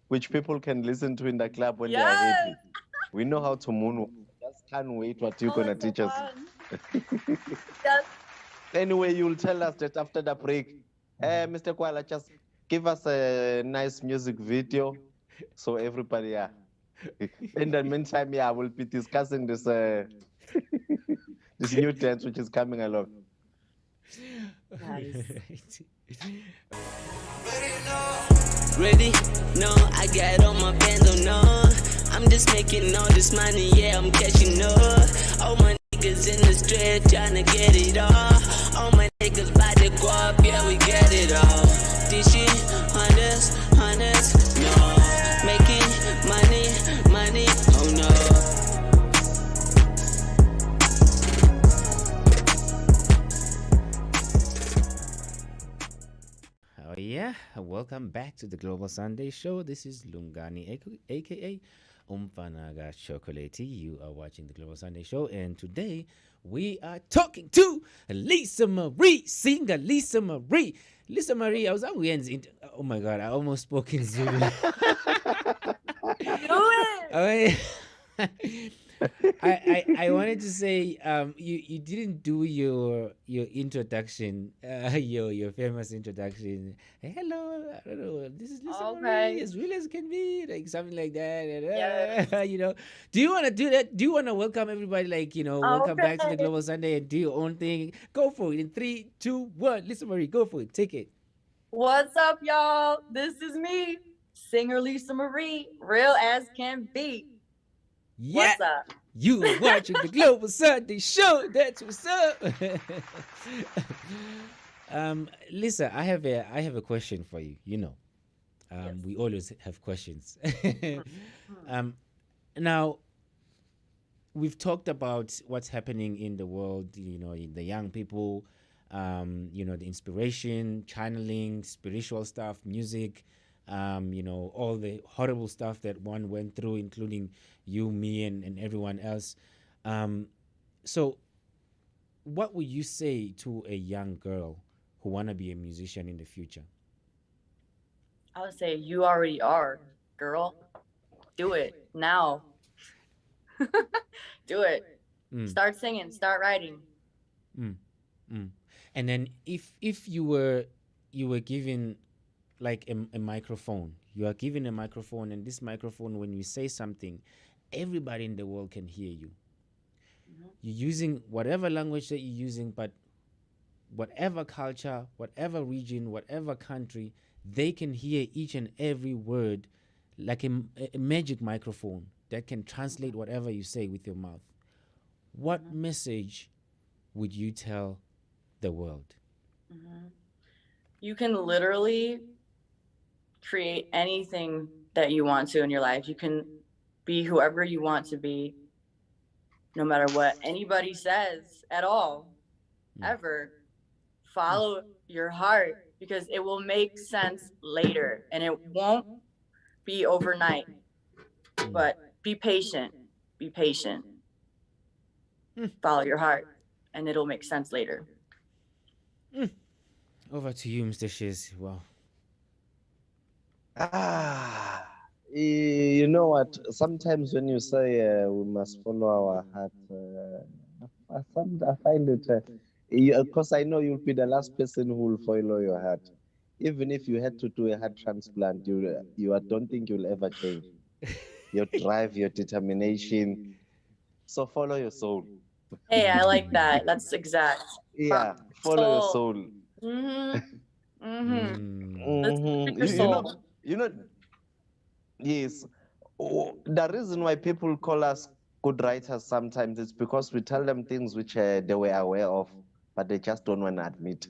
which people can listen to in the club when they are happy. We know how to moonwalk. Just can't wait what you're gonna teach us. Yes. Anyway, you'll tell us that after the break. Mr. Kuala, just give us a nice music video so everybody, in the meantime, we'll be discussing this this new dance which is coming along. Nice. Ready? No, I got all my bando, no. I'm just making all this money, yeah, I'm cashing up. All my niggas in the street tryna get it all. All my niggas by the guap, yeah, we get it all. This shit, hunters, no. Making money, oh no. Oh yeah, welcome back to the Global Sunday Show. This is Lungani, aka Umfanaga Chocolate. You are watching the Global Sunday Show, and today we are talking to Lisa Marie, singer Lisa Marie. Lisa Marie, I was on Wednesday. Oh my God, I almost spoke in Zulu. Do it. I wanted to say you didn't do your introduction, your famous introduction. Hello, I don't know, this is Lisa Marie, as real as can be, like something like that. And, you know, do you want to do that? Do you want to welcome everybody, like, you know, welcome back to the Global Sunday and do your own thing? Go for it in 3, 2, 1. Lisa Marie, go for it. Take it. What's up, y'all? This is me, singer Lisa Marie, real as can be. Yeah. What's up? You are watching the Global Sunday Show. That's what's up. Lisa, I have a question for you. You know, Yes. we always have questions. Now, we've talked about what's happening in the world. You know, in the young people. You know, the inspiration, channeling, spiritual stuff, music. You know, all the horrible stuff that one went through, including you, me, and everyone else. So what would you say to a young girl who want to be a musician in the future? I would say you already are, girl. Do it now. Do it. Start singing, start writing. And then if you were given like a microphone, you are given a microphone, and this microphone, when you say something, everybody in the world can hear you. You're using whatever language that you're using, but whatever culture, whatever region, whatever country, they can hear each and every word, like a magic microphone that can translate whatever you say with your mouth. What message would you tell the world? You can literally create anything that you want to in your life. You can be whoever you want to be, no matter what anybody says at all, ever. Follow your heart, because it will make sense later, and it won't be overnight. But be patient. Be patient. Follow your heart, and it'll make sense later. Over to you, Mr. Shiz. Wow. You know what? Sometimes when you say we must follow our heart, I find it, because I know you'll be the last person who will follow your heart. Even if you had to do a heart transplant, I don't think you'll ever change. your drive, your determination. So follow your soul. Hey, I like that. That's exact. Yeah, follow your soul. Mm-hmm. Mm-hmm. Let's Mhm. your soul. You know, yes. The reason why people call us good writers sometimes is because we tell them things which they were aware of, but they just don't want to admit.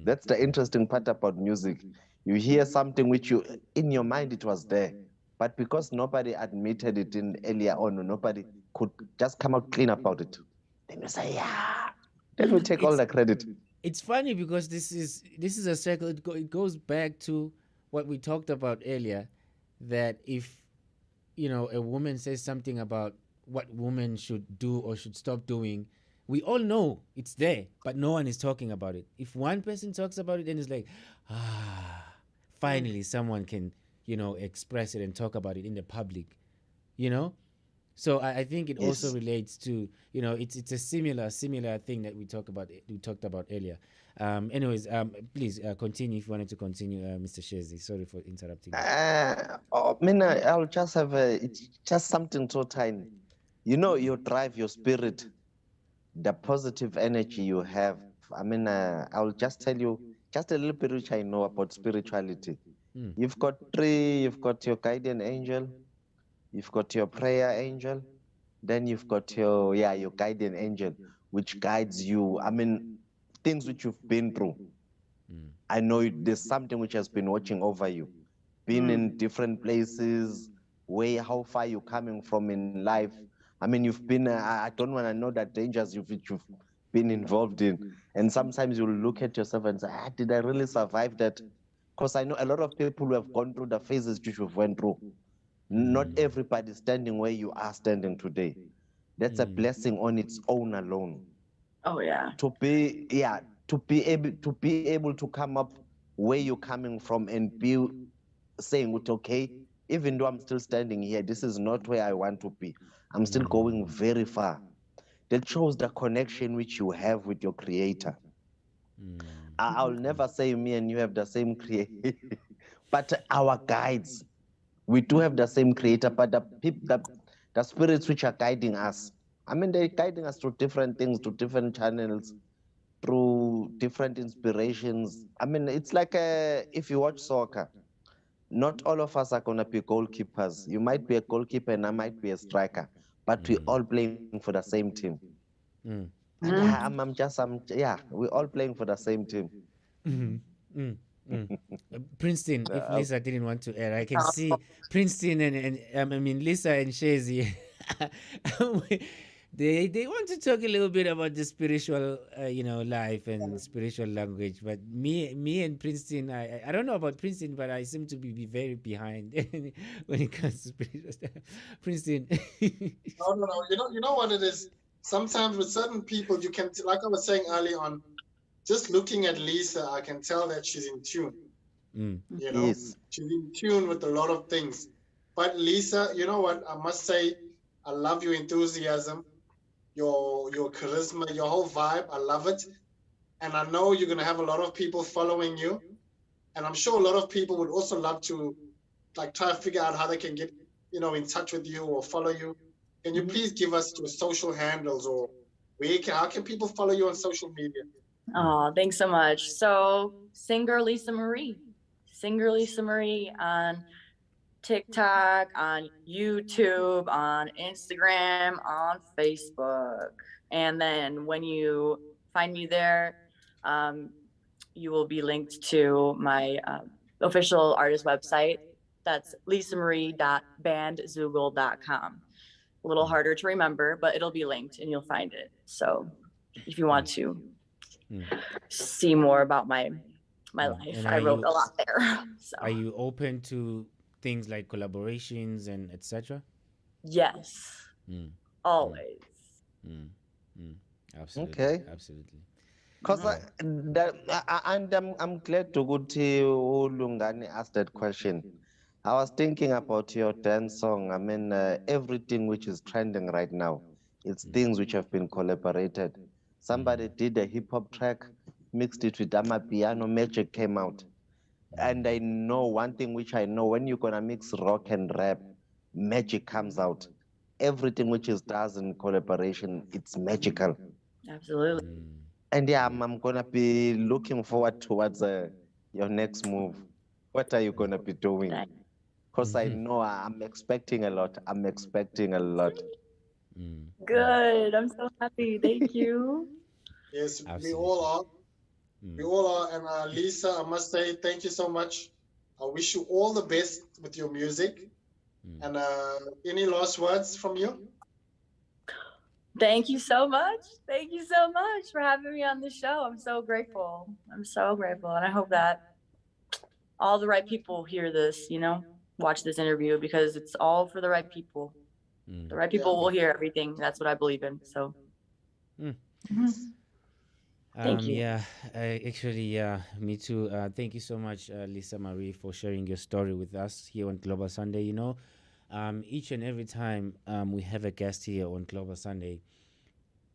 That's the interesting part about music. You hear something which you, in your mind, it was there, but because nobody admitted it in earlier on, or nobody could just come out clean about it, then you say, yeah. Then we take all the credit. It's funny because this is a circle. It goes back to what we talked about earlier, that if a woman says something about what women should do or should stop doing, we all know it's there, but no one is talking about it. If one person talks about it, then it's like, finally someone can express it and talk about it in the public, you know. So I think it also Yes. relates to it's a similar thing that we talked about earlier. Anyways, please continue if you wanted to continue, Mr. Shezi. Sorry for interrupting you. I'll just have it's just something so tiny. You know, your drive, your spirit, the positive energy you have. I'll just tell you just a little bit which I know about spirituality. You've got three, you've got your guardian angel, you've got your prayer angel, then you've got your guardian angel, which guides you. Things which you've been through. I know there's something which has been watching over you, been in different places, how far you're coming from in life. You've been, I don't want to know the dangers which you've been involved in. And sometimes you'll look at yourself and say, did I really survive that? Because I know a lot of people who have gone through the phases which you've went through. Not everybody standing where you are standing today. That's a blessing on its own alone. Oh yeah. To be able to come up where you're coming from and be saying, okay, even though I'm still standing here, this is not where I want to be. I'm still going very far. That shows the connection which you have with your creator. I'll never say me and you have the same creator, but our guides, we do have the same creator, but the spirits which are guiding us, they're guiding us through different things, to different channels, through different inspirations. It's like if you watch soccer, not all of us are going to be goalkeepers. You might be a goalkeeper and I might be a striker, but we're all playing for the same team. And we're all playing for the same team. Princeton, if Lisa didn't want to air, I can see Princeton and Lisa and Shazy. They want to talk a little bit about the spiritual life and spiritual language, but me and Princeton, I don't know about Princeton, but I seem to be very behind when it comes to spiritual stuff. Princeton. No. You know what it is. Sometimes with certain people, you can, like I was saying early on, just looking at Lisa, I can tell that she's in tune. Yes. She's in tune with a lot of things. But Lisa, you know what? I must say, I love your enthusiasm, your charisma, your whole vibe. I love it. And I know you're gonna have a lot of people following you. And I'm sure a lot of people would also love to try to figure out how they can get, in touch with you or follow you. Can you please give us your social handles, or how can people follow you on social media? Oh, thanks so much. So, Singer Lisa Marie on TikTok, on YouTube, on Instagram, on Facebook. And then when you find me there, you will be linked to my official artist website. That's lisamarie.bandzoogle.com. A little harder to remember, but it'll be linked and you'll find it. So if you want to see more about my life, I wrote a lot there. So. Are you open to things like collaborations and etc.? Yes. Always. Absolutely. Okay. Absolutely. Because I'm glad to go to Lungani asked that question. I was thinking about your dance song. Everything which is trending right now, it's things which have been collaborated. Somebody did a hip hop track, mixed it with piano, magic came out. And I know one thing which I know, when you're gonna mix rock and rap, magic comes out. Everything which is does in collaboration, it's magical. Absolutely. And yeah, I'm gonna be looking forward towards your next move. What are you gonna be doing? Thank- Because I know I'm expecting a lot. I'm expecting a lot. Good. I'm so happy. Thank you. Yes, we Absolutely. all are. We all are. And Lisa, I must say thank you so much. I wish you all the best with your music. And any last words from you? Thank you so much. Thank you so much for having me on the show. I'm so grateful. I'm so grateful. And I hope that all the right people hear this, watch this interview, because it's all for the right people. The right people will hear everything. That's what I believe in. So thank you. Yeah, me too. Thank you so much, Lisa Marie, for sharing your story with us here on Global Sunday. Each and every time we have a guest here on Global Sunday,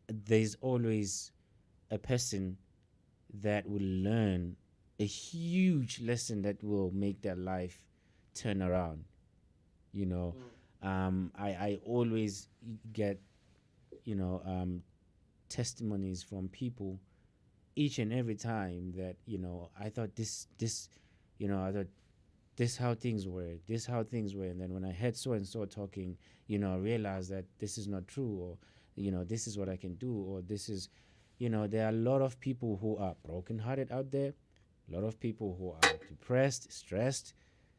there's always a person that will learn a huge lesson that will make their life turn around. I always get testimonies from people each and every time that I thought I thought this how things were, and then when I heard so and so talking, I realized that this is not true, or this is what I can do, or this is there are a lot of people who are brokenhearted out there, a lot of people who are depressed, stressed,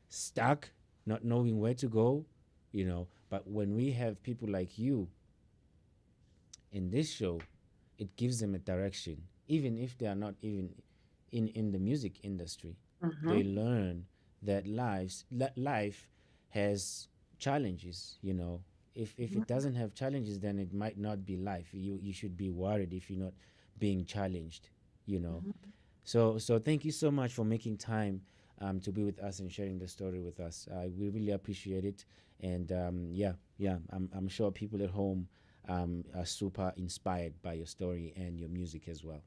stuck, not knowing where to go, but when we have people like you in this show, it gives them a direction, even if they are not even in the music industry. They learn that life has challenges. If it doesn't have challenges, then it might not be life. You should be worried if you're not being challenged. So thank you so much for making time to be with us and sharing the story with us. We really appreciate it. And I'm sure people at home are super inspired by your story and your music as well.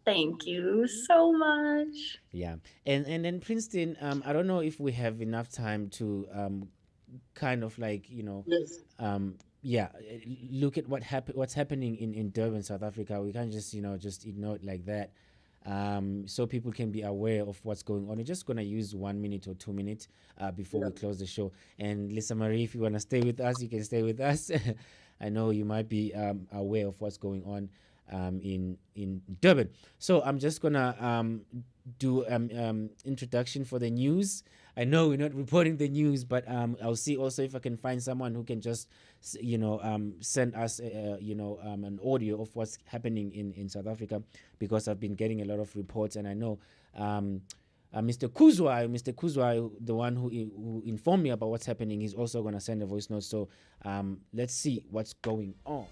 Thank you so much. Yeah, and then Princeton, I don't know if we have enough time to kind of like Yes. look at what's happening in Durban, South Africa. We can't just just ignore it like that. So people can be aware of what's going on. We're just gonna use 1 minute or 2 minutes before we close the show. And Lisa Marie, if you wanna stay with us, you can stay with us. I know you might be aware of what's going on in Durban. So I'm just gonna do introduction for the news. I know we're not reporting the news, but I'll see also if I can find someone who can just send us an audio of what's happening in South Africa, because I've been getting a lot of reports, and I know Mr. Kuzwa, the one who informed me about what's happening, he's also going to send a voice note. So let's see what's going on.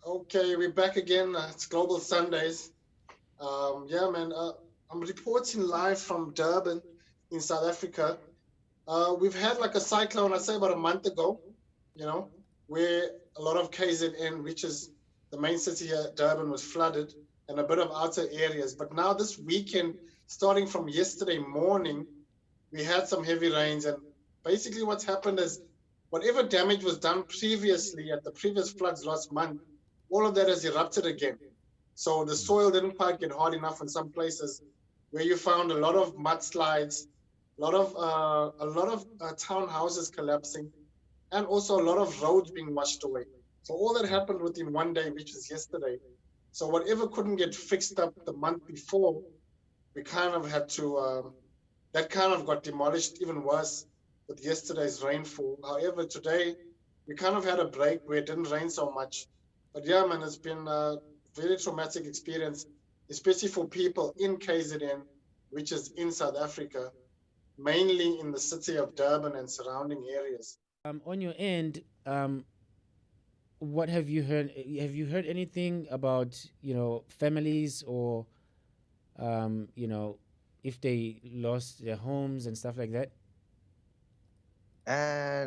Okay, we're back again. It's Global Sundays. Yeah, man. I'm reporting live from Durban in South Africa. We've had like a cyclone, I'd say about a month ago, where a lot of KZN, which is the main city here, Durban, was flooded, and a bit of outer areas. But now this weekend, starting from yesterday morning, we had some heavy rains. And basically what's happened is whatever damage was done previously at the previous floods last month, all of that has erupted again. So the soil didn't quite get hard enough in some places, where you found a lot of mudslides, a lot of townhouses collapsing, and also a lot of roads being washed away. So all that happened within one day, which was yesterday. So whatever couldn't get fixed up the month before, we kind of had to, that kind of got demolished even worse with yesterday's rainfall. However, today we kind of had a break where it didn't rain so much. But yeah, man, it's been a very traumatic experience, especially for people in KZN, which is in South Africa, mainly in the city of Durban and surrounding areas. On your end, what have you heard? Have you heard anything about, families or, if they lost their homes and stuff like that?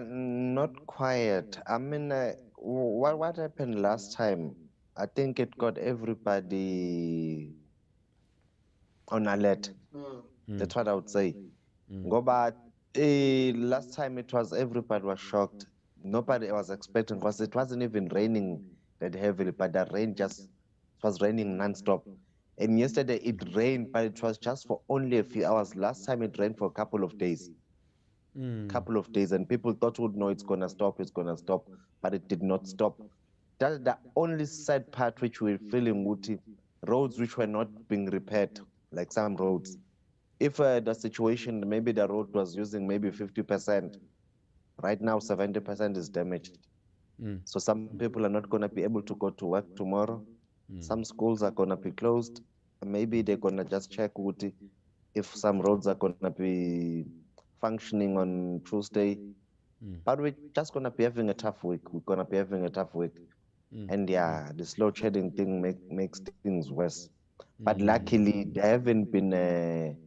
Not quiet. I mean, what happened last time? I think it got everybody on alert. That's what I would say. Go back. Last time it was everybody was shocked. Nobody was expecting, because it wasn't even raining that heavily, but the rain just was raining non-stop. And yesterday it rained, but it was just for only a few hours. Last time it rained for a couple of days. And people thought, would know it's gonna stop, but it did not stop. That's the only sad part which we're feeling, Wuti. Roads which were not being repaired, like some roads. If the situation, maybe the road was using maybe 50%, right now 70% is damaged. So some people are not gonna be able to go to work tomorrow. Some schools are gonna be closed. Maybe they're gonna just check, Wuti, if some roads are gonna be functioning on Tuesday. But we're just gonna be having a tough week. And the slow shedding thing makes things worse. But luckily, there haven't been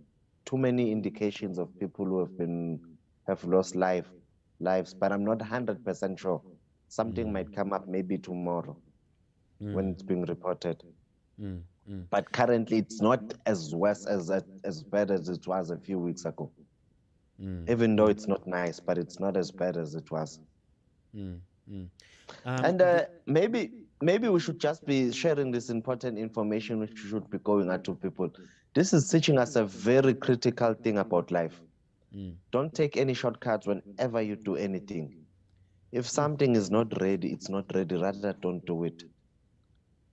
too many indications of people who have lost lives. But I'm not 100% sure. Something might come up maybe tomorrow when it's being reported. But currently, it's not as worse as bad as it was a few weeks ago. Even though it's not nice, but it's not as bad as it was. And maybe we should just be sharing this important information, which should be going out to people. This is teaching us a very critical thing about life. Don't take any shortcuts whenever you do anything. If something is not ready, it's not ready. Rather, don't do it.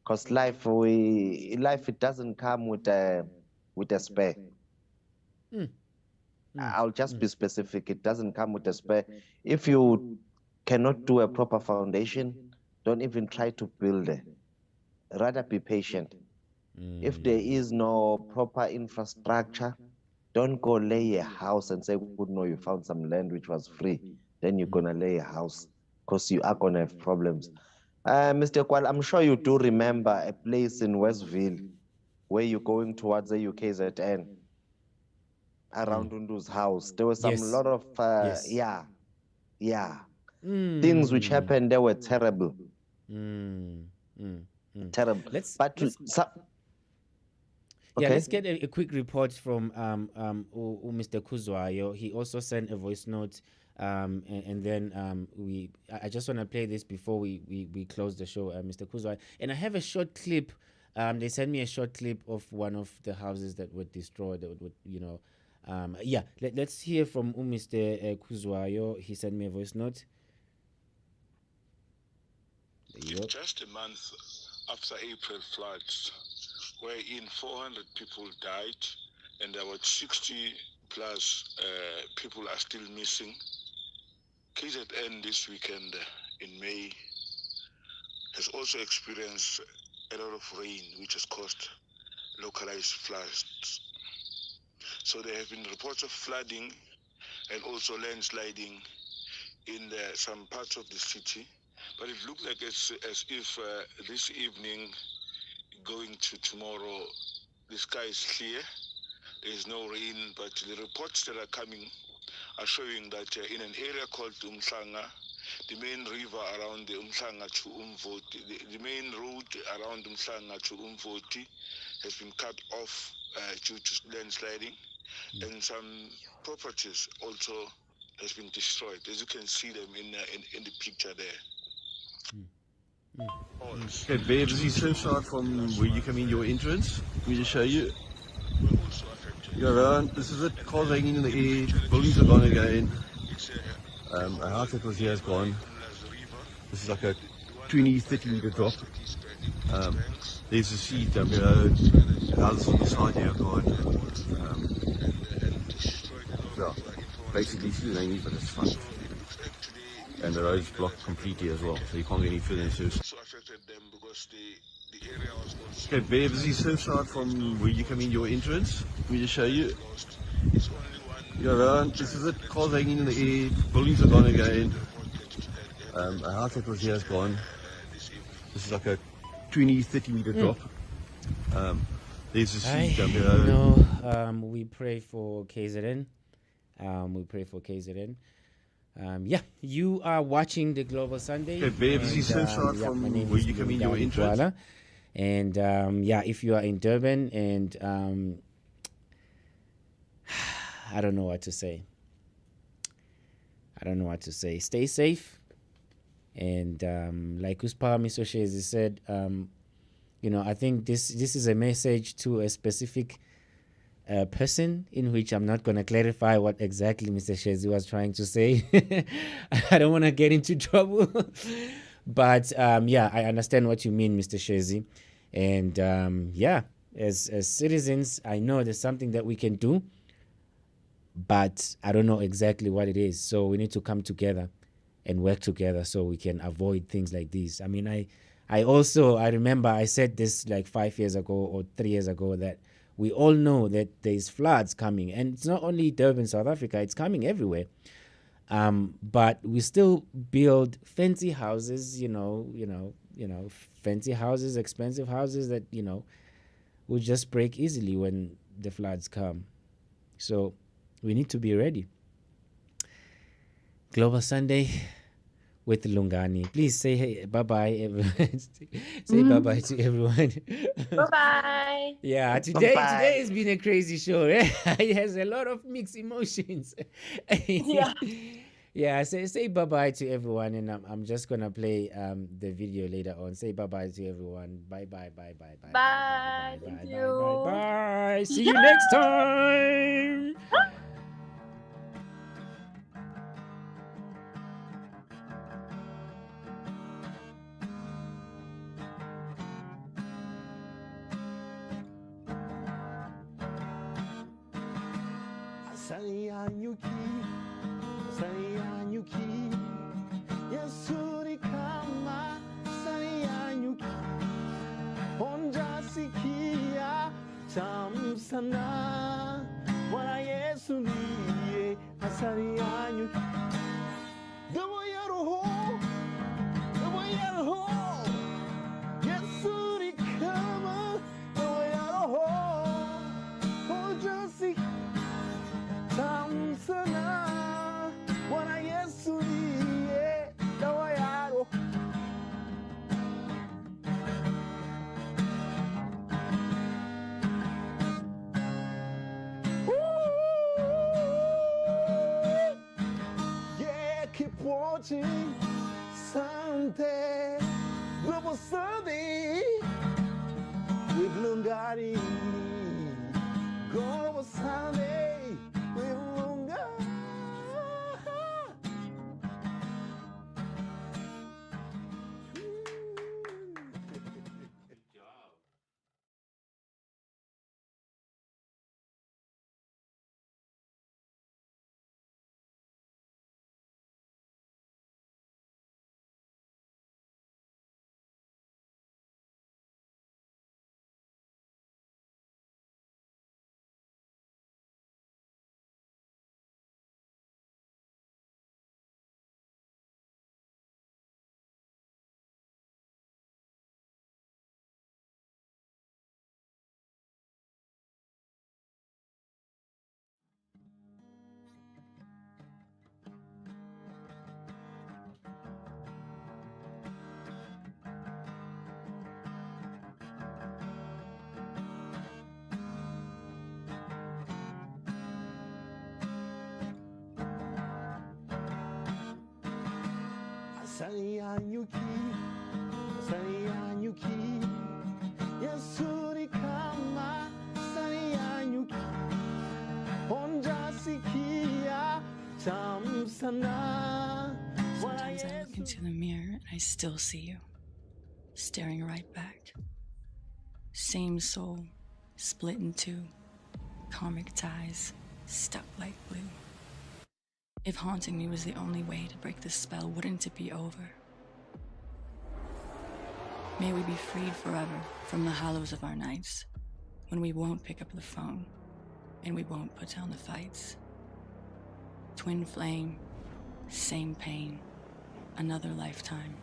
Because life it doesn't come with a spare. I'll just be specific. It doesn't come with a spare. If you cannot do a proper foundation, don't even try to build it. Rather be patient. If there is no proper infrastructure, don't go lay a house and say, good, no, you found some land which was free. Then you're going to lay a house, because you are going to have problems. Mr. Kwal, I'm sure you do remember a place in Westville where you're going towards the UKZN, around Undu's house. There was some lot of, things which happened there were terrible. Terrible. Let's get a quick report from Mr. Kuzwayo. He also sent a voice note, and then I just want to play this before we close the show, Mr. Kuzwayo. And I have a short clip. They sent me a short clip of one of the houses that were destroyed. Let's hear from Mr. Kuzwayo. He sent me a voice note. Just a month after April floods, wherein 400 people died and about 60 plus people are still missing. KZN this weekend in May has also experienced a lot of rain, which has caused localized floods. So there have been reports of flooding and also landsliding in some parts of the city. But it looks like as if this evening, going to tomorrow, the sky is clear. There is no rain, but the reports that are coming are showing that in an area called Umhlanga, the main river around the Umhlanga to Umvoti, the main road around Umhlanga to Umvoti has been cut off due to landsliding, and some properties also has been destroyed, as you can see them in the picture there. Okay, Bear, this is Prescott from where you come in your entrance. Let me just show you. You're around, this is it, cars hanging in the air, buildings are gone again. A house that was here is gone. This is like a 20-30 meter drop. There's a seat down below, houses on the side here are gone. Basically still hanging, but it's fun. And the road's blocked completely as well, so you can't get any further into it. Okay, Bear, this is Prescott from where you come in your entrance. Let me just show you. You're around, this is it, cars hanging in the air, buildings are gone again. Our heart level here is gone. This is like a 20, 30 meter drop. There's the sea down below. We pray for KZN. We pray for KZN. Yeah, you are watching the Global Sunday. Okay, very busy shot from where you come in your entrance. And yeah, if you are in Durban, and I don't know what to say. Stay safe. And like Uspa Misoshezi said, I think this is a message to a specific person, in which I'm not going to clarify what exactly Mr. Shezi was trying to say. I don't want to get into trouble. But yeah, I understand what you mean, Mr. Shezi. And yeah, as citizens, I know there's something that we can do, but I don't know exactly what it is. So we need to come together and work together so we can avoid things like this. I mean, I remember I said this like 5 years ago or 3 years ago, that we all know that there's floods coming, and it's not only Durban, South Africa, it's coming everywhere. But we still build fancy houses, fancy houses, expensive houses that, will just break easily when the floods come. So we need to be ready. Global Sunday with Lungani. Please say hey, bye-bye, everyone. Say bye-bye to everyone. Bye-bye. Yeah, today has been a crazy show. It has a lot of mixed emotions. Yeah. Yeah, say bye-bye to everyone, and I'm just going to play the video later on. Say bye-bye to everyone. Bye-bye, bye-bye, bye-bye. Bye. Thank you. Bye. See you next time. Watching Sunday, Global Sunday with Lungani. Global Sunday with Lungani. Sometimes I look into the mirror and I still see you, staring right back. Same soul, split in two, karmic ties, stuck like glue. If haunting me was the only way to break the spell, wouldn't it be over? May we be freed forever from the hollows of our nights, when we won't pick up the phone, and we won't put down the fights. Twin flame, same pain, another lifetime,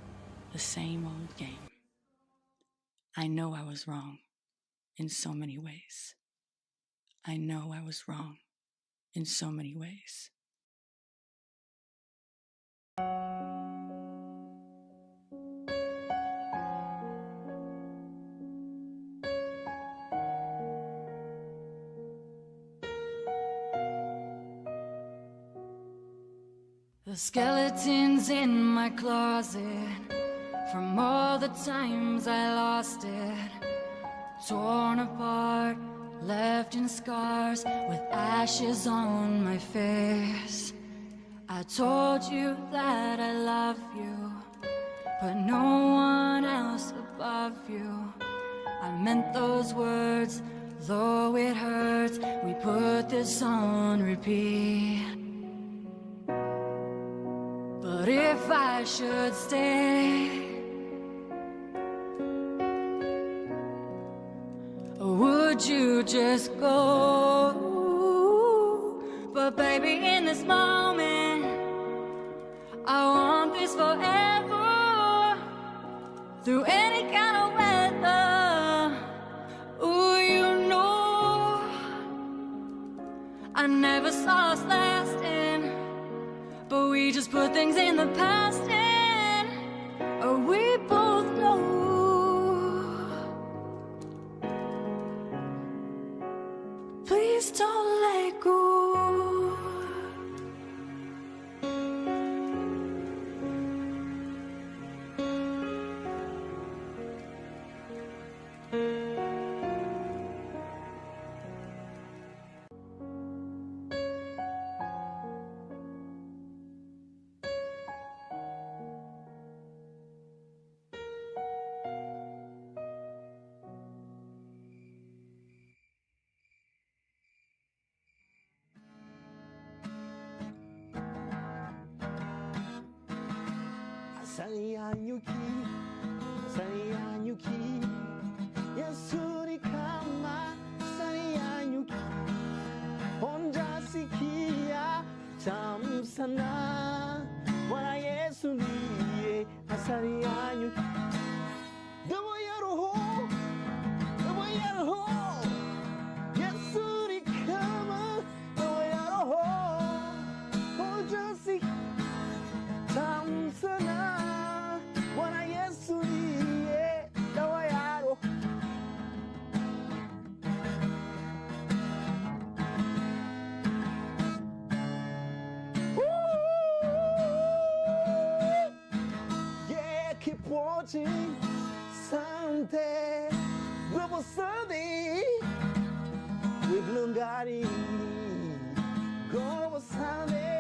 the same old game. I know I was wrong in so many ways. I know I was wrong in so many ways. The skeletons in my closet from all the times I lost it, torn apart, left in scars with ashes on my face. I told you that I love you, but no one else above you. I meant those words, though it hurts. We put this on repeat. But if I should stay, would you just go? But baby, in this moment, I want this forever. Through any kind of weather. Ooh, you know I never saw us lasting, but we just put things in the past and we both know. Please don't let go. Saniyanyuki, Yasuri kama Saniyanyuki, 혼자 sikia 참사나 wana 예수니에 Saniyanyuki, 더워야로호, Yasuri kama 더워야로호, 혼자 sikia 참사나. Watching someday global Sunday with Lungani global Sunday.